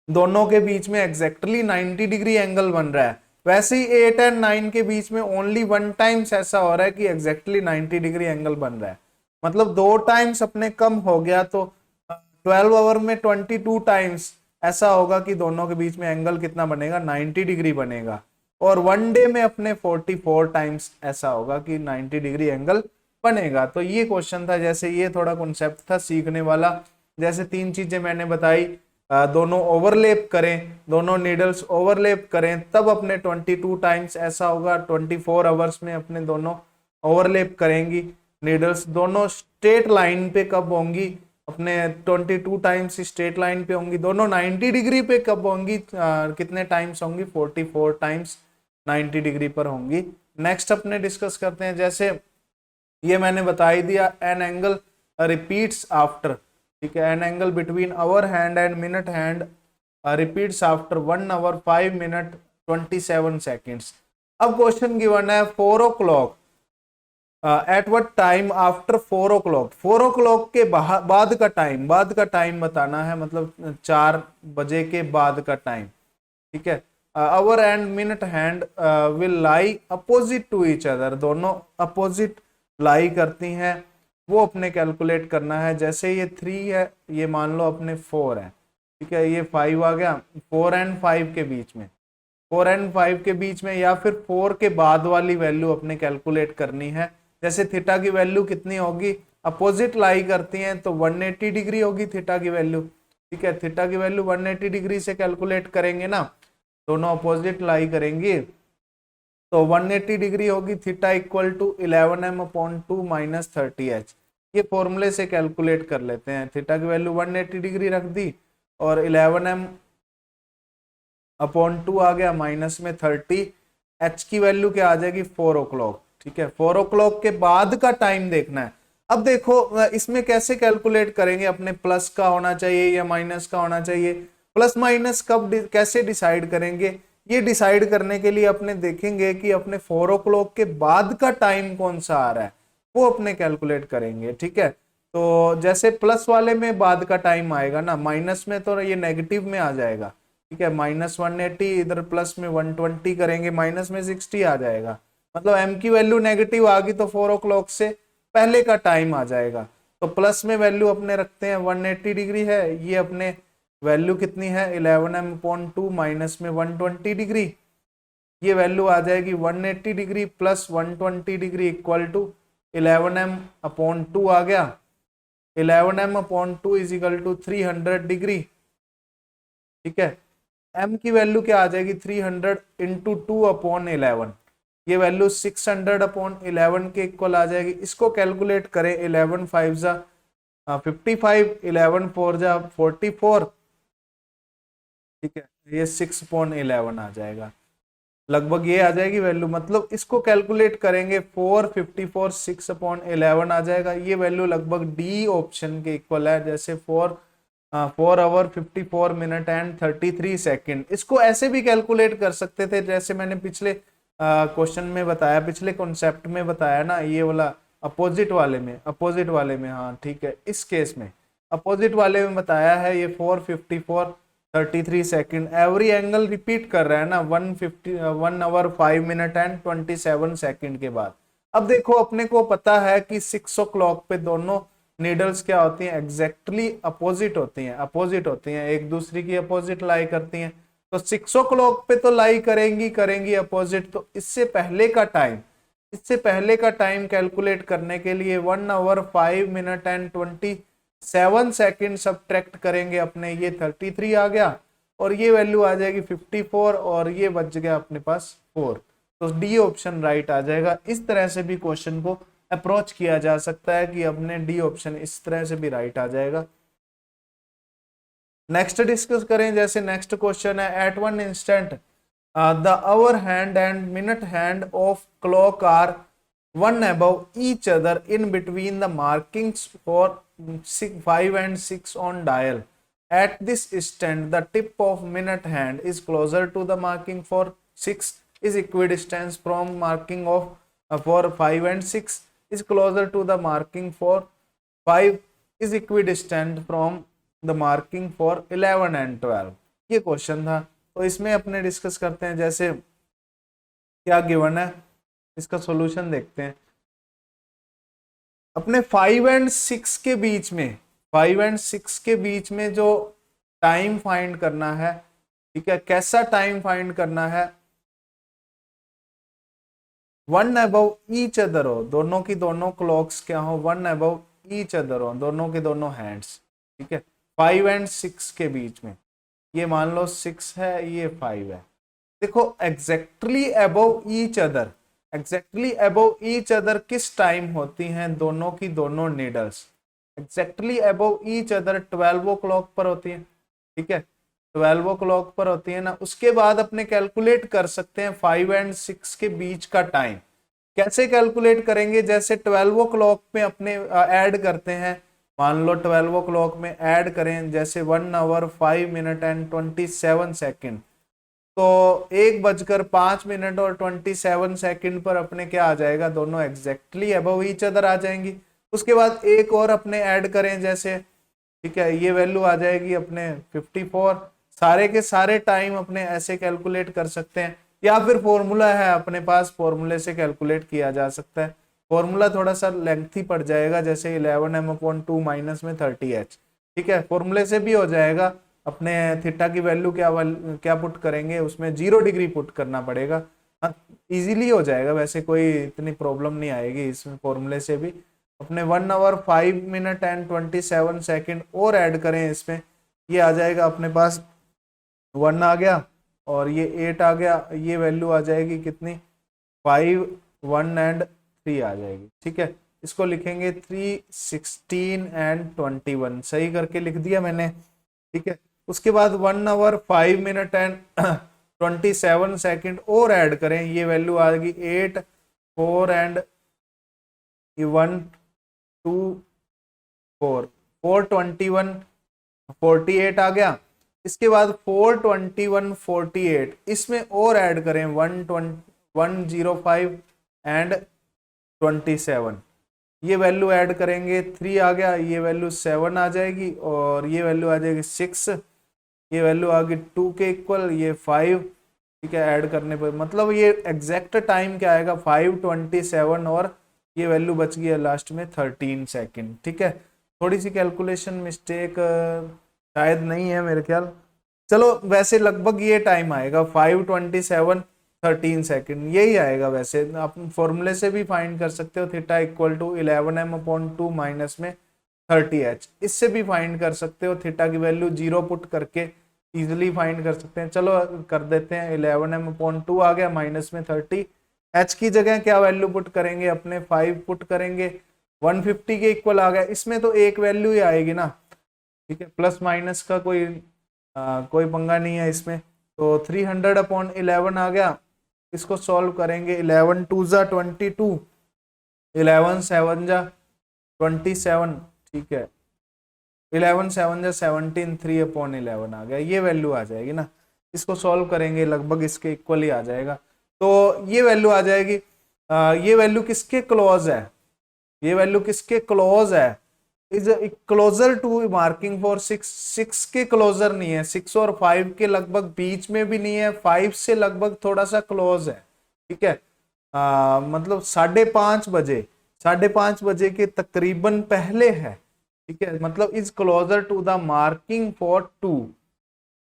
दोनों के बीच में एग्जैक्टली 90 डिग्री एंगल बन रहा है। वैसे ही 8 and 9 के बीच में ओनली 1 टाइम्स ऐसा हो रहा है कि एग्जैक्टली 90 डिग्री एंगल बन रहा है। मतलब 2 टाइम्स अपने कम हो गया तो 12 आवर में 22 टाइम्स ऐसा होगा कि दोनों के बीच में एंगल कितना बनेगा, 90 डिग्री बनेगा। और 1 डे में अपने 44 टाइम्स ऐसा होगा कि 90 डिग्री एंगल बनेगा। तो ये क्वेश्चन था, जैसे ये थोड़ा कॉन्सेप्ट था सीखने वाला। जैसे 3 चीजें मैंने बताई, दोनों ओवरलैप करें, दोनों नीडल्स ओवरलैप करें तब अपने 22 टाइम्स ऐसा होगा। 24 आवर्स में अपने दोनों ओवरलैप करेंगी नीडल्स। दोनों स्ट्रेट लाइन पे कब होंगी, अपने 22 टाइम्स स्ट्रेट लाइन पे होंगी। दोनों 90 डिग्री पे कब होंगी, कितने टाइम्स होंगी, 44 टाइम्स 90 डिग्री पर होंगी। नेक्स्ट अपने डिस्कस करते हैं, जैसे ये मैंने बता ही दिया, एन एंगल रिपीट्स आफ्टर, ठीक है, an angle between hour hand and minute hand repeats after 1 hour 5 minutes 27 seconds। अब क्वेश्चन गिवन है 4 o'clock at what time after 4 o'clock, 4 o'clock के बाद का टाइम, बाद का टाइम बताना है, मतलब 4 बजे के बाद का टाइम, ठीक है। Hour and minute hand will lie opposite to each other, दोनों अपोजिट लाई करती हैं, वो अपने कैलकुलेट करना है। जैसे ये 3 है, ये मान लो अपने 4 है, ठीक है, ये 5 आ गया। 4 and 5 के बीच में, 4 and 5 के बीच में या फिर 4 के बाद वाली वैल्यू अपने कैलकुलेट करनी है। जैसे थीटा की वैल्यू कितनी होगी, अपोजिट लाई करती हैं तो 180 डिग्री होगी थीटा की वैल्यू, ठीक है। थीटा की वैल्यू 180 डिग्री से कैलकुलेट करेंगे ना, दोनों अपोजिट लाई करेंगे तो 180 डिग्री होगी। Theta equal to 11m/2 minus 30h, ये फॉर्मूले से कैलकुलेट कर लेते हैं। थीटा की वैल्यू 180 डिग्री रख दी और 11m/2 आ गया, माइनस में 30, h की वैल्यू क्या आ जाएगी, 4 o'clock, ठीक है। 4 o'clock के बाद का टाइम देखना है। अब देखो इसमें कैसे कैलकुलेट करेंगे, अपने प्लस का होना चाहिए या माइनस का होना चाहिए। प्लस माइनस कब कैसे डिसाइड करेंगे, ये डिसाइड करने के लिए अपने देखेंगे कि अपने 4 o'clock के बाद का टाइम कौन सा आ रहा है, वो अपने कैलकुलेट करेंगे। ठीक है, तो जैसे प्लस वाले में बाद का टाइम आएगा ना, माइनस में तो ये नेगेटिव में आ जाएगा। ठीक है, -180, इधर प्लस में 120 करेंगे, माइनस में 60 आ जाएगा। मतलब m की वैल्यू नेगेटिव आ गई तो 4 o'clock से पहले का टाइम आ जाएगा। तो प्लस में वैल्यू अपने रखते हैं 180 डिग्री है, ये अपने वैल्यू कितनी है 11m/2, माइनस में 120 डिग्री, ये वैल्यू आ जाएगी 180 degree plus 120 degree equal to 11m/2 आ गया। 11m/2 is equal to 300 degree. ठीक है, m की वैल्यू क्या आ जाएगी 300 इंटू 2/11, ये वैल्यू 600/11 के इक्वल आ जाएगी। इसको कैलकुलेट करें, 11 5 जा 55, 11 4 जा 44। ठीक है, ये 6/11 आ जाएगा, लगभग ये आ जाएगी वैल्यू। मतलब इसको कैलकुलेट करेंगे 454 6/11 आ जाएगा, ये वैल्यू लगभग डी ऑप्शन के इक्वल है, जैसे 4 आवर 54 मिनट एंड 33 सेकेंड। इसको ऐसे भी कैलकुलेट कर सकते थे, जैसे मैंने पिछले क्वेश्चन में बताया, पिछले कॉन्सेप्ट में बताया ना, ये वाला अपोजिट वाले में हाँ ठीक है, इस केस में अपोजिट वाले में बताया है, ये 454 33 सेकेंड, एवरी एंगल रिपीट कर रहा है ना 1 आवर 5 मिनट एंड 27 सेकेंड के बाद। अब देखो अपने को पता है कि 6 o'clock पे दोनों नीडल्स क्या होती हैं, एग्जैक्टली अपोजिट होती हैं, एक दूसरे की अपोजिट लाई करती हैं। तो 6 o'clock पे तो लाई करेंगी अपोजिट। तो इससे पहले का टाइम कैलकुलेट करने के लिए 1 hour 5 minute and 27 second subtract करेंगे अपने, ये 33 आ गया और ये वैल्यू आ जाएगी 54 और ये बच गया अपने पास 4। तो डी ऑप्शन राइट आ जाएगा। इस तरह से भी क्वेश्चन को अप्रोच किया जा सकता है कि अपने डी ऑप्शन इस तरह से भी राइट आ जाएगा। नेक्स्ट डिस्कस करें, जैसे नेक्स्ट क्वेश्चन है, at one instant the hour hand and minute hand of clock are one above each other in between the markings for 5 and 6 on dial. At this instant, the tip of minute hand is closer to the marking for 6 is equidistant from marking of for 5 and 6 is closer to the marking for 5 is equidistant from the marking for 11 and 12। ये क्वेश्चन था, तो इसमें अपने डिस्कस करते हैं, जैसे क्या गिवन है, इसका सॉल्यूशन देखते हैं। अपने 5 and 6 के बीच में, 5 and 6 के बीच में जो टाइम फाइंड करना है, ठीक है, कैसा टाइम फाइंड करना है, 1 above ईच अदर हो, दोनों की दोनों क्लॉक्स क्या हो 1 above ईच अदर हो, दोनों के दोनों हैंड्स। ठीक है, 5 and 6 के बीच में, ये मान लो 6 है, ये 5 है। देखो exactly above each other, exactly above each other किस टाइम होती हैं दोनों की दोनों needles, exactly above each other 12 o'clock पर होती है। ठीक है, 12 o'clock पर होती है ना। उसके बाद अपने कैलकुलेट कर सकते हैं 5 and 6 के बीच का टाइम। कैसे कैलकुलेट करेंगे, जैसे 12 o'clock में अपने ऐड करते हैं, मान लो 12 o'clock में ऐड करें, जैसे 1 आवर 5 मिनट एंड 27 सेकेंड, तो 1:05 और 27 सेकेंड पर अपने क्या आ जाएगा, दोनों एग्जैक्टली अबव ईच अदर आ जाएंगी। उसके बाद एक और अपने ऐड करें, जैसे ठीक है, ये वैल्यू आ जाएगी अपने 54। सारे के सारे टाइम अपने ऐसे कैलकुलेट कर सकते हैं, या फिर फॉर्मूला है अपने पास, फॉर्मूले से कैलकुलेट किया जा सकता है। फॉर्मूला थोड़ा सा लेंथी पड़ जाएगा, जैसे 11m/2 माइनस में 30h। ठीक है, फॉर्मूले से भी हो जाएगा। अपने थीटा की वैल्यू क्या पुट करेंगे, उसमें 0 डिग्री पुट करना पड़ेगा। हाँ, इजीली हो जाएगा, वैसे कोई इतनी प्रॉब्लम नहीं आएगी इसमें, फॉर्मूले से भी। अपने 1 आवर 5 मिनट एंड 27 सेकेंड और ऐड करें इसमें, ये आ जाएगा अपने पास 1 आ गया और ये 8 आ गया, ये वैल्यू आ जाएगी कितनी 5 1 एंड 3 आ जाएगी। ठीक है, इसको लिखेंगे 3 16 एंड 21, सही करके लिख दिया मैंने। ठीक है, उसके बाद 1 आवर 5 मिनट एंड 27 सेकेंड और ऐड करें, ये वैल्यू आ गई 8 4 एंड 1 2 4 4 21 48 आ गया। इसके बाद 42148, इसमें और ऐड करें 105 एंड 27, ये वैल्यू ऐड करेंगे 3 आ गया, ये वैल्यू 7 आ जाएगी और ये वैल्यू आ जाएगी 6, ये वैल्यू आ गई 2 के इक्वल, ये 5, ठीक है। ऐड करने पर मतलब ये एग्जैक्ट टाइम क्या आएगा 5:27 और ये वैल्यू बच गई है लास्ट में 13 सेकेंड, ठीक है। थोड़ी सी कैलकुलेशन मिस्टेक शायद नहीं है मेरे ख्याल, चलो वैसे लगभग ये टाइम आएगा 5:27 13 सेकेंड, यही आएगा। वैसे आप फॉर्मूले से भी फाइंड कर सकते हो, theta equal to 11m/2 minus में 30h, इससे भी फाइंड कर सकते हो, थीटा की वैल्यू 0 पुट करके इजिली फाइंड कर सकते हैं। चलो कर देते हैं, 11m/2 आ गया माइनस में 30, h की जगह क्या वैल्यू पुट करेंगे अपने 5 पुट करेंगे, 150 के इक्वल आ गया। इसमें तो एक वैल्यू ही आएगी ना, ठीक है, प्लस माइनस का कोई पंगा नहीं है इसमें। तो 300/11 आ गया, इसको सॉल्व करेंगे, 11 2 जा 22, 11 7 जा 27, ठीक है, 11 7 जा 17, 3/11 आ गया, ये वैल्यू आ जाएगी ना। इसको सॉल्व करेंगे लगभग इसके इक्वल ही आ जाएगा, तो ये वैल्यू आ जाएगी। ये वैल्यू किसके क्लोज है, ये वैल्यू किसके क्लोज है, is closer to marking for 6, 6 के क्लोजर नहीं है, 6 और 5 के लगभग बीच में भी नहीं है, 5 से लगभग थोड़ा सा क्लोज है, ठीक है। मतलब 5:30 बजे के तकरीबन पहले है, ठीक है, मतलब is closer to the marking for 2,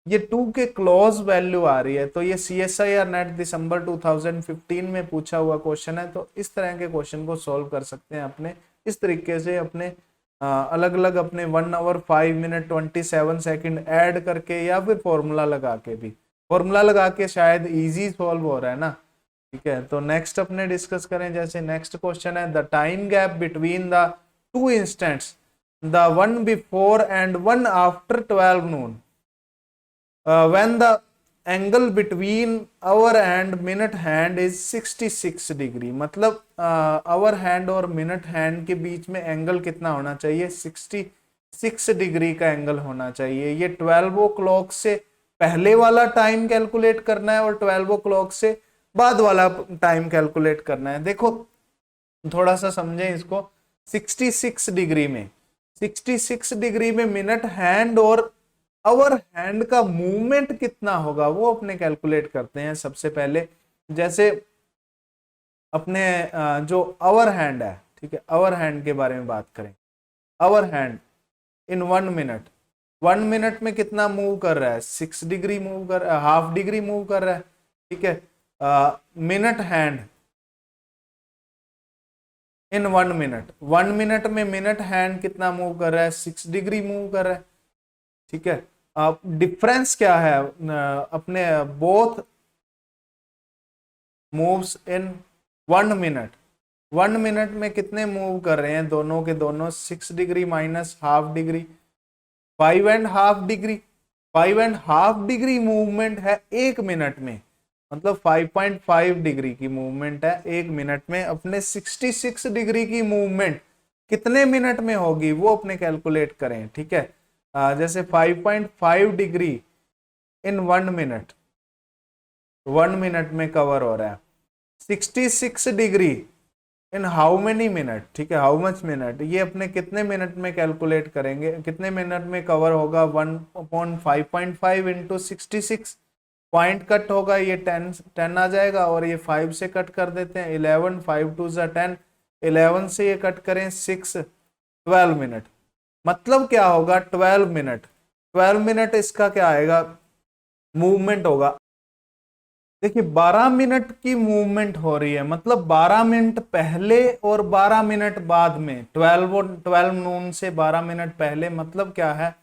ये 2 के क्लोज वैल्यू आ रही है। तो ये CSIR नेट दिसंबर 2015 में पूछा हुआ क्वेश्चन है, तो इस तरह के क्वेश्चन को सॉल्व कर सकते हैं अपने इस तरीके से, अपने अलग अलग अपने 1 आवर 5 मिनट 27 सेकंड ऐड करके, या फिर फॉर्मूला लगा के भी, फॉर्मूला लगा के शायद इजी सॉल्व हो रहा है ना, ठीक है। तो नेक्स्ट अपने डिस्कस करें, जैसे नेक्स्ट क्वेश्चन है, the time gap between the 2 instants, the one before and one after 12 noon, when the angle between hour and minute hand is 66 degree, मतलब आवर हैंड और मिनट हैंड के बीच में एंगल कितना होना चाहिए, 66 डिग्री का एंगल होना चाहिए। ये 12 o'clock से पहले वाला टाइम कैलकुलेट करना है और 12 o'clock से बाद वाला टाइम कैलकुलेट करना है। देखो थोड़ा सा समझें इसको, 66 डिग्री में, 66 डिग्री में मिनट हैंड और आवर हैंड का मूवमेंट कितना होगा वो अपने कैलकुलेट करते हैं सबसे पहले। जैसे अपने जो आवर हैंड है, ठीक है, आवर हैंड के बारे में बात करें, hour hand in 1 minute, 1 minute में कितना मूव कर रहा है, 6 डिग्री मूव कर, हाफ डिग्री मूव कर रहा है, ठीक है। Minute hand in 1 minute, 1 minute में मिनट हैंड कितना मूव कर रहा है, 6 डिग्री मूव कर रहा है, ठीक है। डिफरेंस क्या है, अपने both moves in 1 minute, 1 minute में कितने मूव कर रहे हैं, दोनों के दोनों 6 degree minus half degree, 5.5 degree, 5.5 degree movement है 1 मिनट में, मतलब 5.5 डिग्री की मूवमेंट है 1 मिनट में। अपने 66 डिग्री की मूवमेंट कितने मिनट में होगी वो अपने कैलकुलेट करें, ठीक है। जैसे 5.5 डिग्री इन 1 मिनट, 1 मिनट में कवर हो रहा है, 66 degree in how many minute, ठीक है, हाउ मच मिनट, ये अपने कितने मिनट में कैलकुलेट करेंगे, कितने मिनट में कवर होगा, 1/5.5 इंटू 66, पॉइंट कट होगा, ये 10 आ जाएगा, और ये 5 से कट कर देते हैं, 11, 5 2 10, 11 से ये कट करें 6, 12 मिनट, मतलब क्या होगा 12 मिनट, 12 मिनट इसका क्या आएगा मूवमेंट होगा। देखिए 12 मिनट की मूवमेंट हो रही है, मतलब 12 मिनट पहले और 12 मिनट बाद में, 12 नून से 12 मिनट पहले, मतलब क्या है,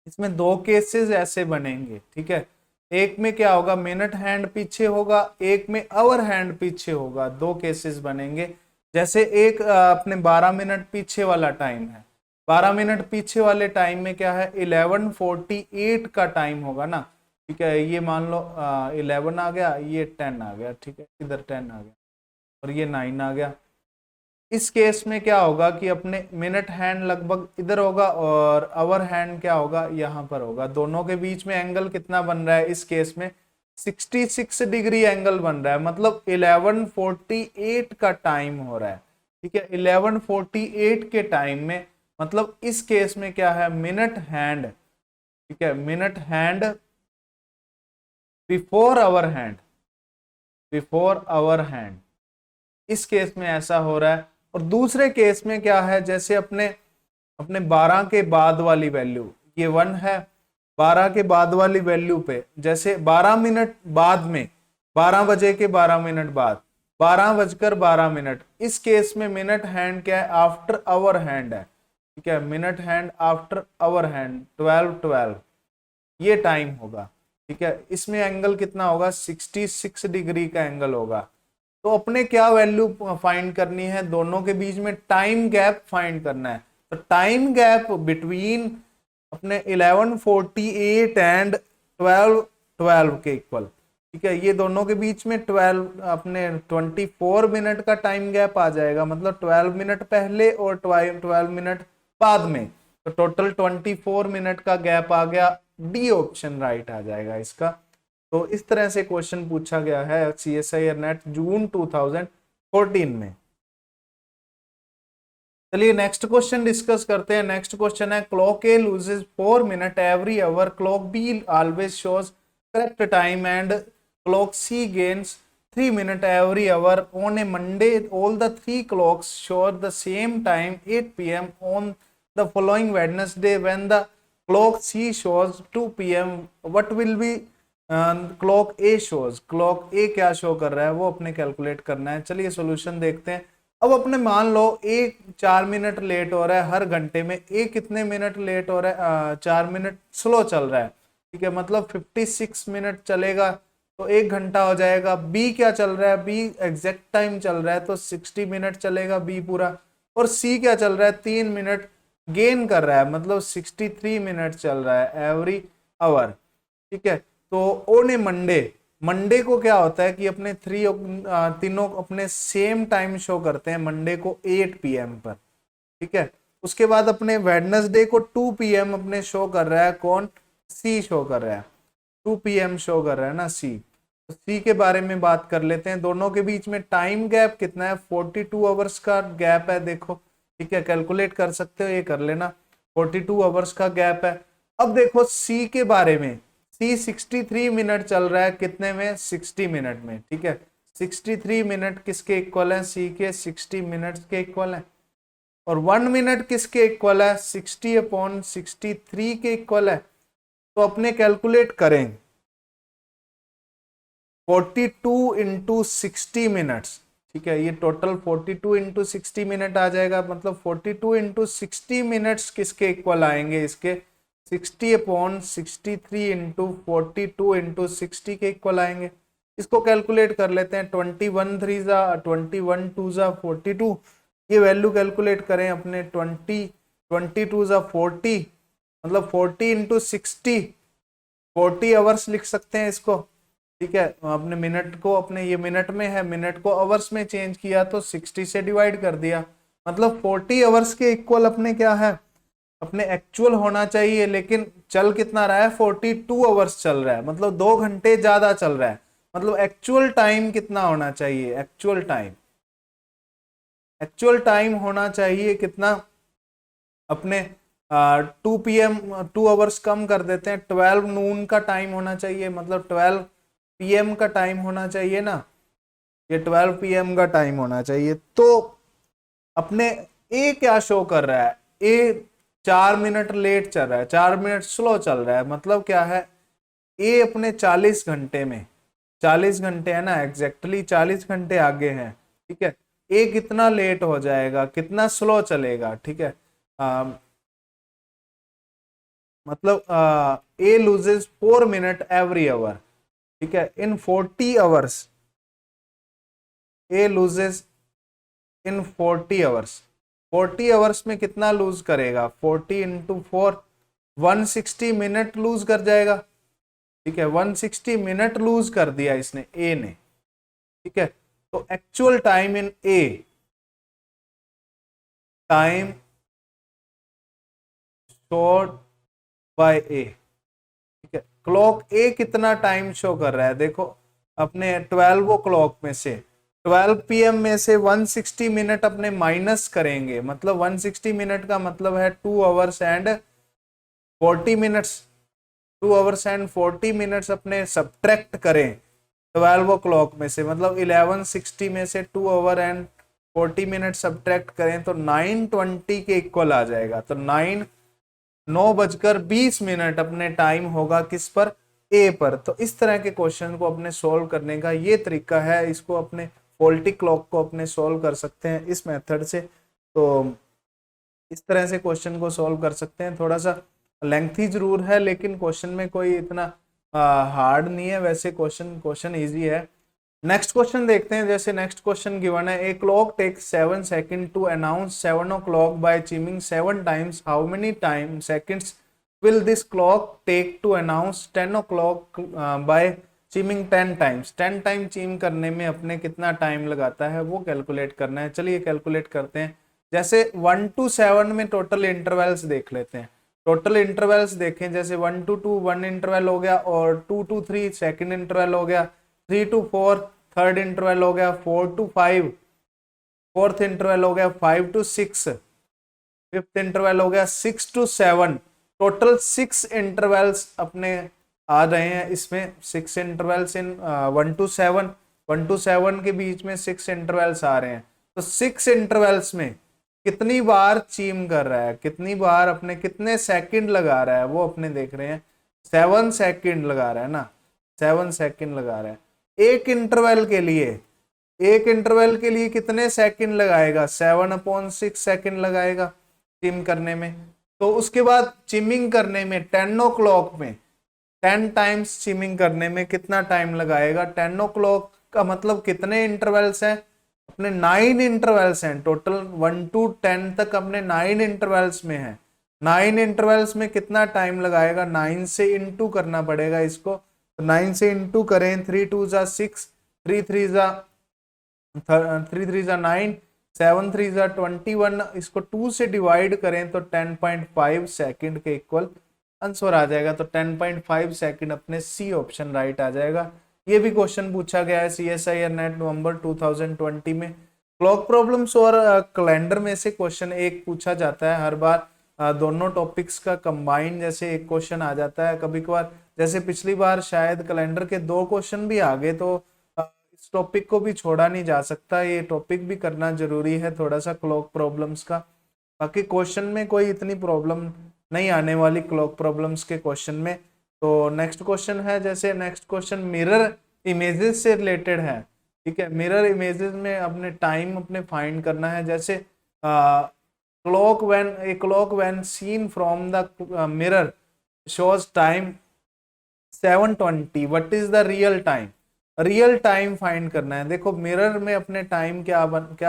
इसमें 2 केसेस ऐसे बनेंगे, ठीक है। एक में क्या होगा, मिनट हैंड पीछे होगा, एक में आवर हैंड पीछे होगा, 2 केसेस बनेंगे। जैसे एक अपने 12 मिनट पीछे वाला टाइम है, 12 मिनट पीछे वाले टाइम में क्या है, 11:48 का टाइम होगा ना, ठीक है। ये मान लो 11 आ गया, ये 10 आ गया, ठीक है, इधर 10 आ गया और ये 9 आ गया, इस केस में क्या होगा कि अपने मिनट हैंड लगभग इधर होगा और आवर हैंड क्या होगा, यहां पर होगा। दोनों के बीच में एंगल कितना बन रहा है इस केस में, 66 डिग्री एंगल बन रहा है, मतलब 11:48 का टाइम हो रहा है। ठीक है, 11:48 के टाइम में, मतलब इस केस में क्या है, मिनट हैंड, ठीक है, minute hand before hour hand, before hour hand, इस केस में ऐसा हो रहा है। और दूसरे केस में क्या है, जैसे अपने अपने 12 के बाद वाली वैल्यू, ये 1 है, 12 के बाद वाली वैल्यू पे, जैसे 12 मिनट बाद में, 12 बजे के 12 मिनट बाद, 12:12, इस केस में मिनट हैंड क्या है, आफ्टर आवर हैंड है। ठीक है, minute hand after hour hand 12:12 ये टाइम होगा। ठीक है, इसमें एंगल कितना होगा, 66 डिग्री का एंगल होगा। तो अपने क्या वैल्यू फाइंड करनी है, दोनों के बीच में टाइम गैप फाइंड करना है। तो टाइम गैप बिटवीन अपने 11:48 एंड 12:12 के इक्वल। ठीक है, ये दोनों के बीच में 12 अपने 24 मिनट का टाइम गैप आ जाएगा, मतलब 12 मिनट पहले और 12 मिनट बाद में, तो टोटल 24 मिनट का गैप आ गया। डी ऑप्शन राइट आ जाएगा इसका। तो इस तरह से क्वेश्चन पूछा गया है CSIR नेट जून 2014 में। चलिए नेक्स्ट क्वेश्चन डिस्कस करते हैं। नेक्स्ट क्वेश्चन है, clock A loses 4 minute every hour, clock B always shows correct time and clock C gains 3 minutes every hour. On a Monday all the 3 clocks show the same time 8 p.m. on the following Wednesday when the clock C shows 2 p.m. what will be clock a shows, clock a क्या शो कर रहा है वो अपने कैलकुलेट करना है। चलिए सॉल्यूशन देखते हैं। अब अपने मान लो ए 4 मिनट लेट हो रहा है हर घंटे में, ए कितने मिनट लेट हो रहा है, 4 मिनट स्लो चल रहा है। ठीक है, मतलब 56 मिनट चलेगा तो 1 घंटा हो जाएगा। बी क्या चल रहा है, बी एग्जैक्ट टाइम चल रहा है तो 60 मिनट चलेगा बी पूरा। और सी क्या चल रहा है, 3 मिनट गेन कर रहा है, मतलब 63 मिनट चल रहा है एवरी आवर। ठीक है, तो ऑन ए मंडे, मंडे को क्या होता है कि अपने तीनों अपने सेम टाइम शो करते हैं मंडे को 8 PM पर। ठीक है, उसके बाद अपने वेडनेसडे को 2 PM अपने शो कर रहा है, कौन, सी शो कर रहा है, 2 PM शो कर रहा है ना सी। तो सी के बारे में बात कर लेते हैं। दोनों के बीच में टाइम गैप कितना है, 42 आवर्स का गैप है, देखो। ठीक है, कैलकुलेट कर सकते हो, ये कर लेना, 42 आवर्स का गैप है। अब देखो सी के बारे में, सी 63 मिनट चल रहा है, कितने में, 60 मिनट में। ठीक है, 63 मिनट किसके इक्वल है, सी के 60 मिनट के इक्वल है। और 1 मिनट किसके इक्वल है, 60/63 के इक्वल है। तो अपने कैलकुलेट करें 42 इंटू 60 मिनट्स। ठीक है, ये टोटल 42 इंटू 60 मिनट आ जाएगा, मतलब 42 इंटू 60 मिनट्स किसके इक्वल आएंगे, इसके 60/63 इंटू 42 इंटू 60 के इक्वल आएंगे। इसको कैलकुलेट कर लेते हैं, 21 3 जा 21 2 जा 42, ये वैल्यू कैलकुलेट करें अपने 22 जा 40, मतलब 40 इंटू 60, 40 आवर्स लिख सकते हैं इसको। ठीक है, अपने मिनट को, अपने ये मिनट में है, मिनट को आवर्स में चेंज किया तो 60 से डिवाइड कर दिया, मतलब 40 आवर्स के इक्वल अपने क्या है, अपने एक्चुअल होना चाहिए। लेकिन चल कितना रहा है, 42 आवर्स चल रहा है, मतलब 2 घंटे ज्यादा चल रहा है। मतलब एक्चुअल टाइम कितना होना चाहिए, एक्चुअल टाइम, एक्चुअल टाइम होना चाहिए कितना अपने 2 PM, 2 आवर्स कम कर देते हैं, 12 नून का टाइम होना चाहिए, मतलब 12 PM का टाइम होना चाहिए ना, ये 12 PM का टाइम होना चाहिए। तो अपने ए क्या शो कर रहा है, ए 4 मिनट लेट चल रहा है, 4 मिनट स्लो चल रहा है, मतलब क्या है, ए अपने 40 घंटे में, 40 घंटे है ना, एग्जैक्टली 40 घंटे आगे हैं। ठीक है, ए कितना लेट हो जाएगा, कितना स्लो चलेगा। ठीक है, मतलब ए लूजेस 4 मिनट एवरी आवर। ठीक है, इन 40 hours a loses in 40 hours, 40 hours में कितना लूज करेगा, 40 इंटू 4, 160 मिनट लूज कर जाएगा। ठीक है, 160 मिनट लूज कर दिया इसने, ए ने। ठीक है, तो actual time in a time showed by a. ठीक है, क्लॉक ए कितना टाइम शो कर रहा है, देखो अपने 12 ओ क्लॉक में से 12 पीएम में से 160 मिनट अपने माइनस करेंगे, मतलब 160 मिनट का मतलब है 2 hours and 40 minutes. 2 hours and 40 minutes अपने सब्ट्रैक्ट करें 12 ओ क्लॉक में से, मतलब 1160 में से 2 आवर एंड 40 मिनट सब्ट्रैक्ट करें तो 920 के इक्वल आ जाएगा। तो 9:20 अपने टाइम होगा किस पर, ए पर। तो इस तरह के क्वेश्चन को अपने सोल्व करने का ये तरीका है, इसको अपने फॉल्टी क्लॉक को अपने सोल्व कर सकते हैं इस मेथड से। तो इस तरह से क्वेश्चन को सोल्व कर सकते हैं, थोड़ा सा लेंथी जरूर है लेकिन क्वेश्चन में कोई इतना हार्ड नहीं है, वैसे क्वेश्चन इजी है। नेक्स्ट क्वेश्चन देखते हैं। जैसे नेक्स्ट क्वेश्चन गिवन है, a clock takes 7 second to announce 7 o'clock by chiming 7 times, how many time seconds will this clock take to announce 10 o'clock by chiming 10 times. 10 time chime करने में अपने कितना टाइम लगाता है वो कैलकुलेट करना है। चलिए कैलकुलेट करते हैं। जैसे 1 to 7 में टोटल इंटरवल्स देख लेते हैं। टोटल इंटरवल्स देखें, जैसे 1 to 2 1 इंटरवल हो गया, और 2 to 3 सेकंड इंटरवल हो गया, 3 to 4 थर्ड इंटरवल हो गया, 4 to 5 फोर्थ इंटरवल हो गया, 5 to 6 फिफ्थ इंटरवल हो गया, 6 to 7 टोटल 6 इंटरवल्स अपने आ रहे हैं इसमें। 6 इंटरवल्स इन 1 to 7, 1 to 7 के बीच में 6 इंटरवल्स आ रहे हैं। तो 6 इंटरवल्स में कितनी बार चीम कर रहा है, कितनी बार अपने कितने सेकंड लगा रहा है वो अपने देख रहे हैं। 7 सेकंड लगा रहा है ना, 7 सेकंड लगा रहा है। एक इंटरवल के लिए, एक इंटरवल के लिए कितने सेकंड लगाएगा, 7/6 सेकंड लगाएगा चिम करने में। तो उसके बाद चिमिंग करने में 10 o'clock में 10 टाइम्स चिमिंग करने में कितना टाइम लगाएगा। 10 o'clock का मतलब कितने इंटरवल्स हैं अपने, 9 इंटरवल्स हैं टोटल। 1 to 10 तक अपने 9 इंटरवल्स में है। 9 इंटरवल्स में कितना टाइम लगाएगा, 9 से इंटू करना पड़ेगा इसको। तो 9 से इंटू करें, 3 2 जा 6, 3 3 जा 9, 7 3 जा 21, इसको 2 से डिवाइड करें तो 10.5 सेकंड के इक्वल आंसर आ जाएगा। तो 10.5 सेकंड अपने सी ऑप्शन राइट आ जाएगा। ये भी क्वेश्चन पूछा गया है CSIR नेट नवंबर 2020 में। क्लॉक प्रॉब्लम्स और कैलेंडर में से क्वेश्चन एक पूछा जाता है हर बार। दोनों टॉपिक्स का कंबाइन जैसे एक क्वेश्चन आ जाता है कभी कभार, जैसे पिछली बार शायद कैलेंडर के 2 क्वेश्चन भी आ गए। तो इस टॉपिक को भी छोड़ा नहीं जा सकता, ये टॉपिक भी करना जरूरी है थोड़ा सा क्लॉक प्रॉब्लम्स का। बाकी क्वेश्चन में कोई इतनी प्रॉब्लम नहीं आने वाली क्लॉक प्रॉब्लम्स के क्वेश्चन में। तो नेक्स्ट क्वेश्चन है, जैसे नेक्स्ट क्वेश्चन मिरर इमेजेस से रिलेटेड है। ठीक है, मिरर इमेजेस में अपने टाइम अपने फाइंड करना है। जैसे clock when seen from the mirror shows time 7:20, what is the real time. Real time find करना है। देखो मिरर में अपने टाइम क्या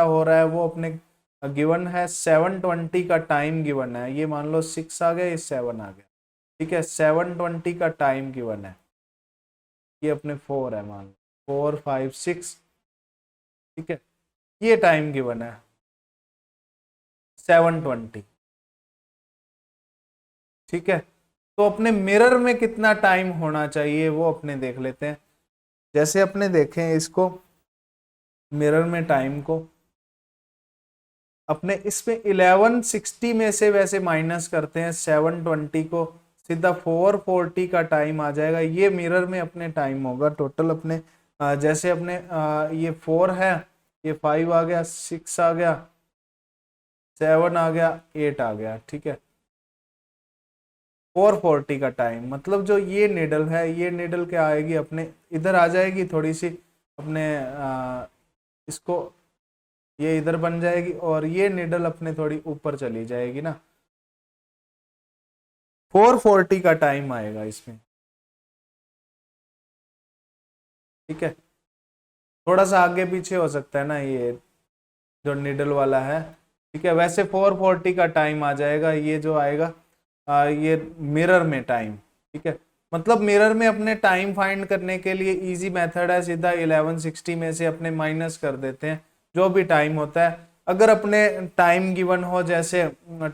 हो रहा है वो अपने गिवन है, 7:20 का टाइम गिवन है। ये मान लो 6 आ गया, ये 7 आ गया। ठीक है, 7:20 का टाइम गिवन है, ये अपने 4 है, मान लो 4 5 6। ठीक है, ये टाइम गिवन है 7:20। ठीक है, तो अपने मिरर में कितना टाइम होना चाहिए वो अपने देख लेते हैं। जैसे अपने देखें इसको मिरर में टाइम को, अपने इसमें 1160 में से वैसे माइनस करते हैं 7:20 को, सीधा 440 का टाइम आ जाएगा। ये मिरर में अपने टाइम होगा टोटल अपने। जैसे अपने ये 4 है, ये 5 आ गया, 6 आ गया, 7 आ गया, 8 आ गया। ठीक है, 440 का टाइम, मतलब जो ये निडल है, ये निडल क्या आएगी अपने इधर आ जाएगी थोड़ी सी अपने इसको, ये इधर बन जाएगी और ये निडल अपने थोड़ी ऊपर चली जाएगी ना। 440 का टाइम आएगा इसमें। ठीक है, थोड़ा सा आगे पीछे हो सकता है ना ये जो निडल वाला है। ठीक है, वैसे 440 का टाइम आ जाएगा ये जो आएगा ये मिरर में टाइम। ठीक है, मतलब मिरर में अपने टाइम फाइंड करने के लिए इजी मेथड है, सीधा 1160 में से अपने माइनस कर देते हैं जो भी टाइम होता है। अगर अपने टाइम गिवन हो, जैसे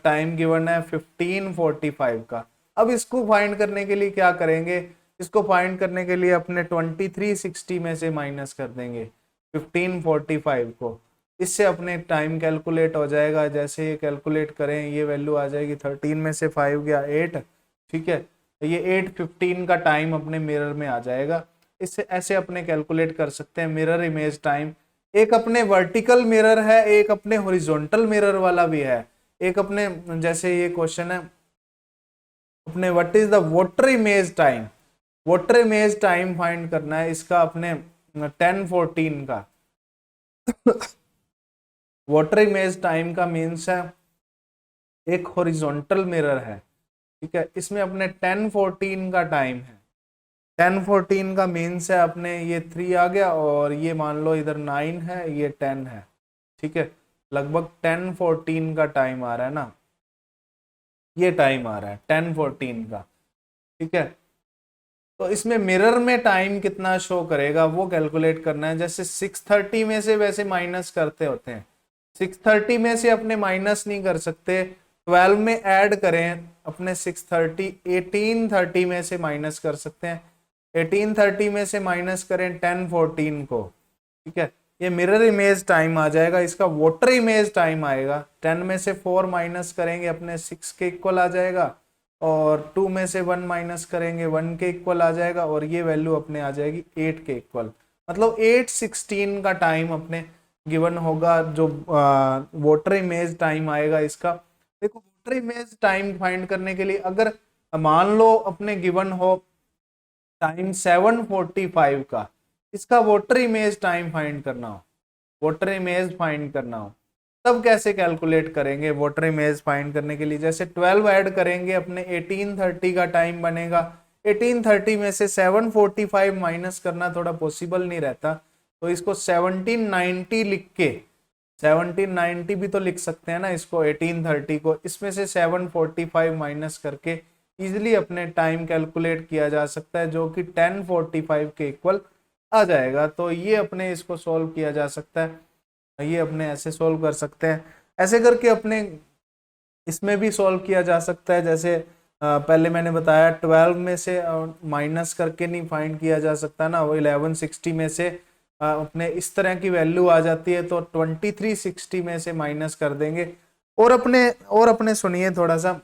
टाइम गिवन है 15:45 का, अब इसको फाइंड करने के लिए क्या करेंगे, इसको फाइंड करने के लिए अपने 2360 में से माइनस कर देंगे 15:45 को, इससे अपने टाइम कैलकुलेट हो जाएगा। जैसे ये कैलकुलेट करें, ये वैल्यू आ जाएगी 13 में से 5 गया 8, ठीक है, ये 8:15 का टाइम अपने मिरर में आ जाएगा। इससे ऐसे अपने कैलकुलेट कर सकते हैं मिरर इमेज टाइम। एक अपने वर्टिकल मिरर है, एक अपने हॉरिजॉन्टल मिरर वाला भी है। एक अपने, जैसे ये क्वेश्चन है अपने what is the water image time, water image time find करना है इसका अपने 10:14 का। वाटर इमेज टाइम का मीन्स है एक हॉरिजॉन्टल मिरर है, ठीक है, इसमें अपने 10:14 का टाइम है। 10:14 का मीन्स है अपने ये 3 आ गया और ये मान लो इधर 9 है, ये 10 है, ठीक है, लगभग 10:14 का टाइम आ रहा है ना, ये टाइम आ रहा है 10:14 का, ठीक है। तो इसमें मिरर में टाइम कितना शो करेगा वो कैलकुलेट करना है। जैसे 6:30 में से वैसे माइनस करते होते हैं, 6:30 में से अपने माइनस नहीं कर सकते, 12 में ऐड करें अपने 6:30, 18:30 में से माइनस कर सकते हैं, 18:30 में से माइनस करें 10:14 को, ठीक है, ये मिरर इमेज टाइम आ जाएगा। इसका वाटर इमेज टाइम आएगा, 10 में से 4 माइनस करेंगे अपने 6 के इक्वल आ जाएगा, और 2 में से 1 माइनस करेंगे 1 के इक्वल आ जाएगा, और ये वैल्यू अपने आ जाएगी 8 के इक्वल, मतलब 8:16 का टाइम अपने गिवन होगा। जो वाटर इमेज टाइम आएगा इसका, देखो वाटर इमेज टाइम फाइंड करने के लिए अगर मान लो अपने गिवन हो टाइम 7:45 का, इसका वाटर इमेज टाइम फाइंड करना हो, वाटर इमेज फाइंड करना हो, तब कैसे कैलकुलेट करेंगे वाटर इमेज फाइंड करने के लिए। जैसे 12 ऐड करेंगे अपने 18:30 का टाइम बनेगा, 18:30 में से 7:45 माइनस करना थोड़ा पॉसिबल नहीं रहता, तो इसको 1790 लिख के, 1790 भी तो लिख सकते हैं ना इसको, 18:30 को, इसमें से 7:45 माइनस करके इजिली अपने टाइम कैलकुलेट किया जा सकता है, जो कि 10:45 के इक्वल आ जाएगा। तो ये अपने इसको सॉल्व किया जा सकता है, ये अपने ऐसे सॉल्व कर सकते हैं। ऐसे करके अपने इसमें भी सॉल्व किया जा सकता है। जैसे पहले मैंने बताया 12 में से माइनस करके नहीं फाइंड किया जा सकता ना, वो 1160 में से अपने इस तरह की वैल्यू आ जाती है, तो 2360 में से माइनस कर देंगे। और अपने सुनिए थोड़ा सा,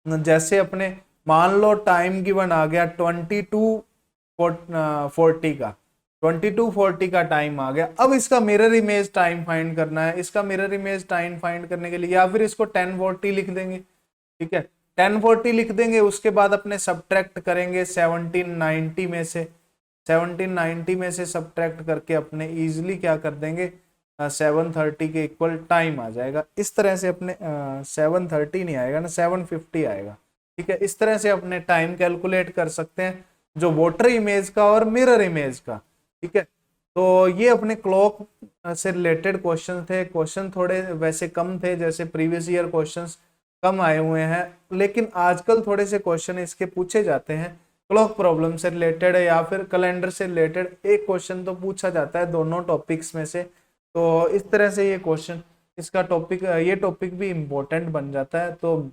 जैसे अपने मान लो टाइम गिवन आ गया 22:40 का, 22:40 का टाइम आ गया। अब इसका मिरर इमेज टाइम फाइंड करना है। इसका मिरर इमेज टाइम फाइंड करने के लिए या फिर इसको 10:40 लिख देंगे, ठीक है, 10:40 लिख देंगे, उसके बाद अपने सब्ट्रैक्ट करेंगे 1790 में से, 1790 में से सब्ट्रैक्ट करके अपने इजिली क्या कर देंगे 7:30 के इक्वल टाइम आ जाएगा। इस तरह से अपने 7:30 नहीं आएगा ना, 7:50 आएगा, ठीक है। इस तरह से अपने टाइम कैलकुलेट कर सकते हैं, जो वाटर इमेज का और मिरर इमेज का, ठीक है। तो ये अपने क्लॉक से रिलेटेड क्वेश्चन थे। क्वेश्चन थोड़े वैसे कम थे, जैसे प्रीवियस ईयर क्वेश्चंस कम आए हुए हैं, लेकिन आजकल थोड़े से क्वेश्चन इसके पूछे जाते हैं। क्लॉक प्रॉब्लम से रिलेटेड है या फिर कैलेंडर से रिलेटेड एक क्वेश्चन तो पूछा जाता है दोनों टॉपिक्स में से। तो इस तरह से ये क्वेश्चन, इसका टॉपिक, ये टॉपिक भी इम्पोर्टेंट बन जाता है। तो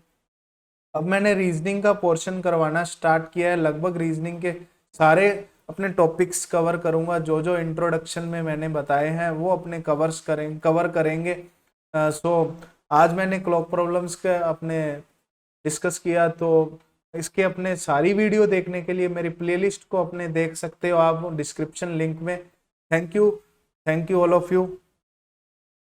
अब मैंने रीजनिंग का पोर्शन करवाना स्टार्ट किया है। लगभग रीजनिंग के सारे अपने टॉपिक्स कवर करूंगा, जो जो इंट्रोडक्शन में मैंने बताए हैं वो अपने कवर करेंगे। सो आज मैंने क्लॉक प्रॉब्लम्स का अपने डिस्कस किया, तो इसके अपने सारी वीडियो देखने के लिए मेरी प्लेलिस्ट को अपने देख सकते हो आप डिस्क्रिप्शन लिंक में। Thank you all of you.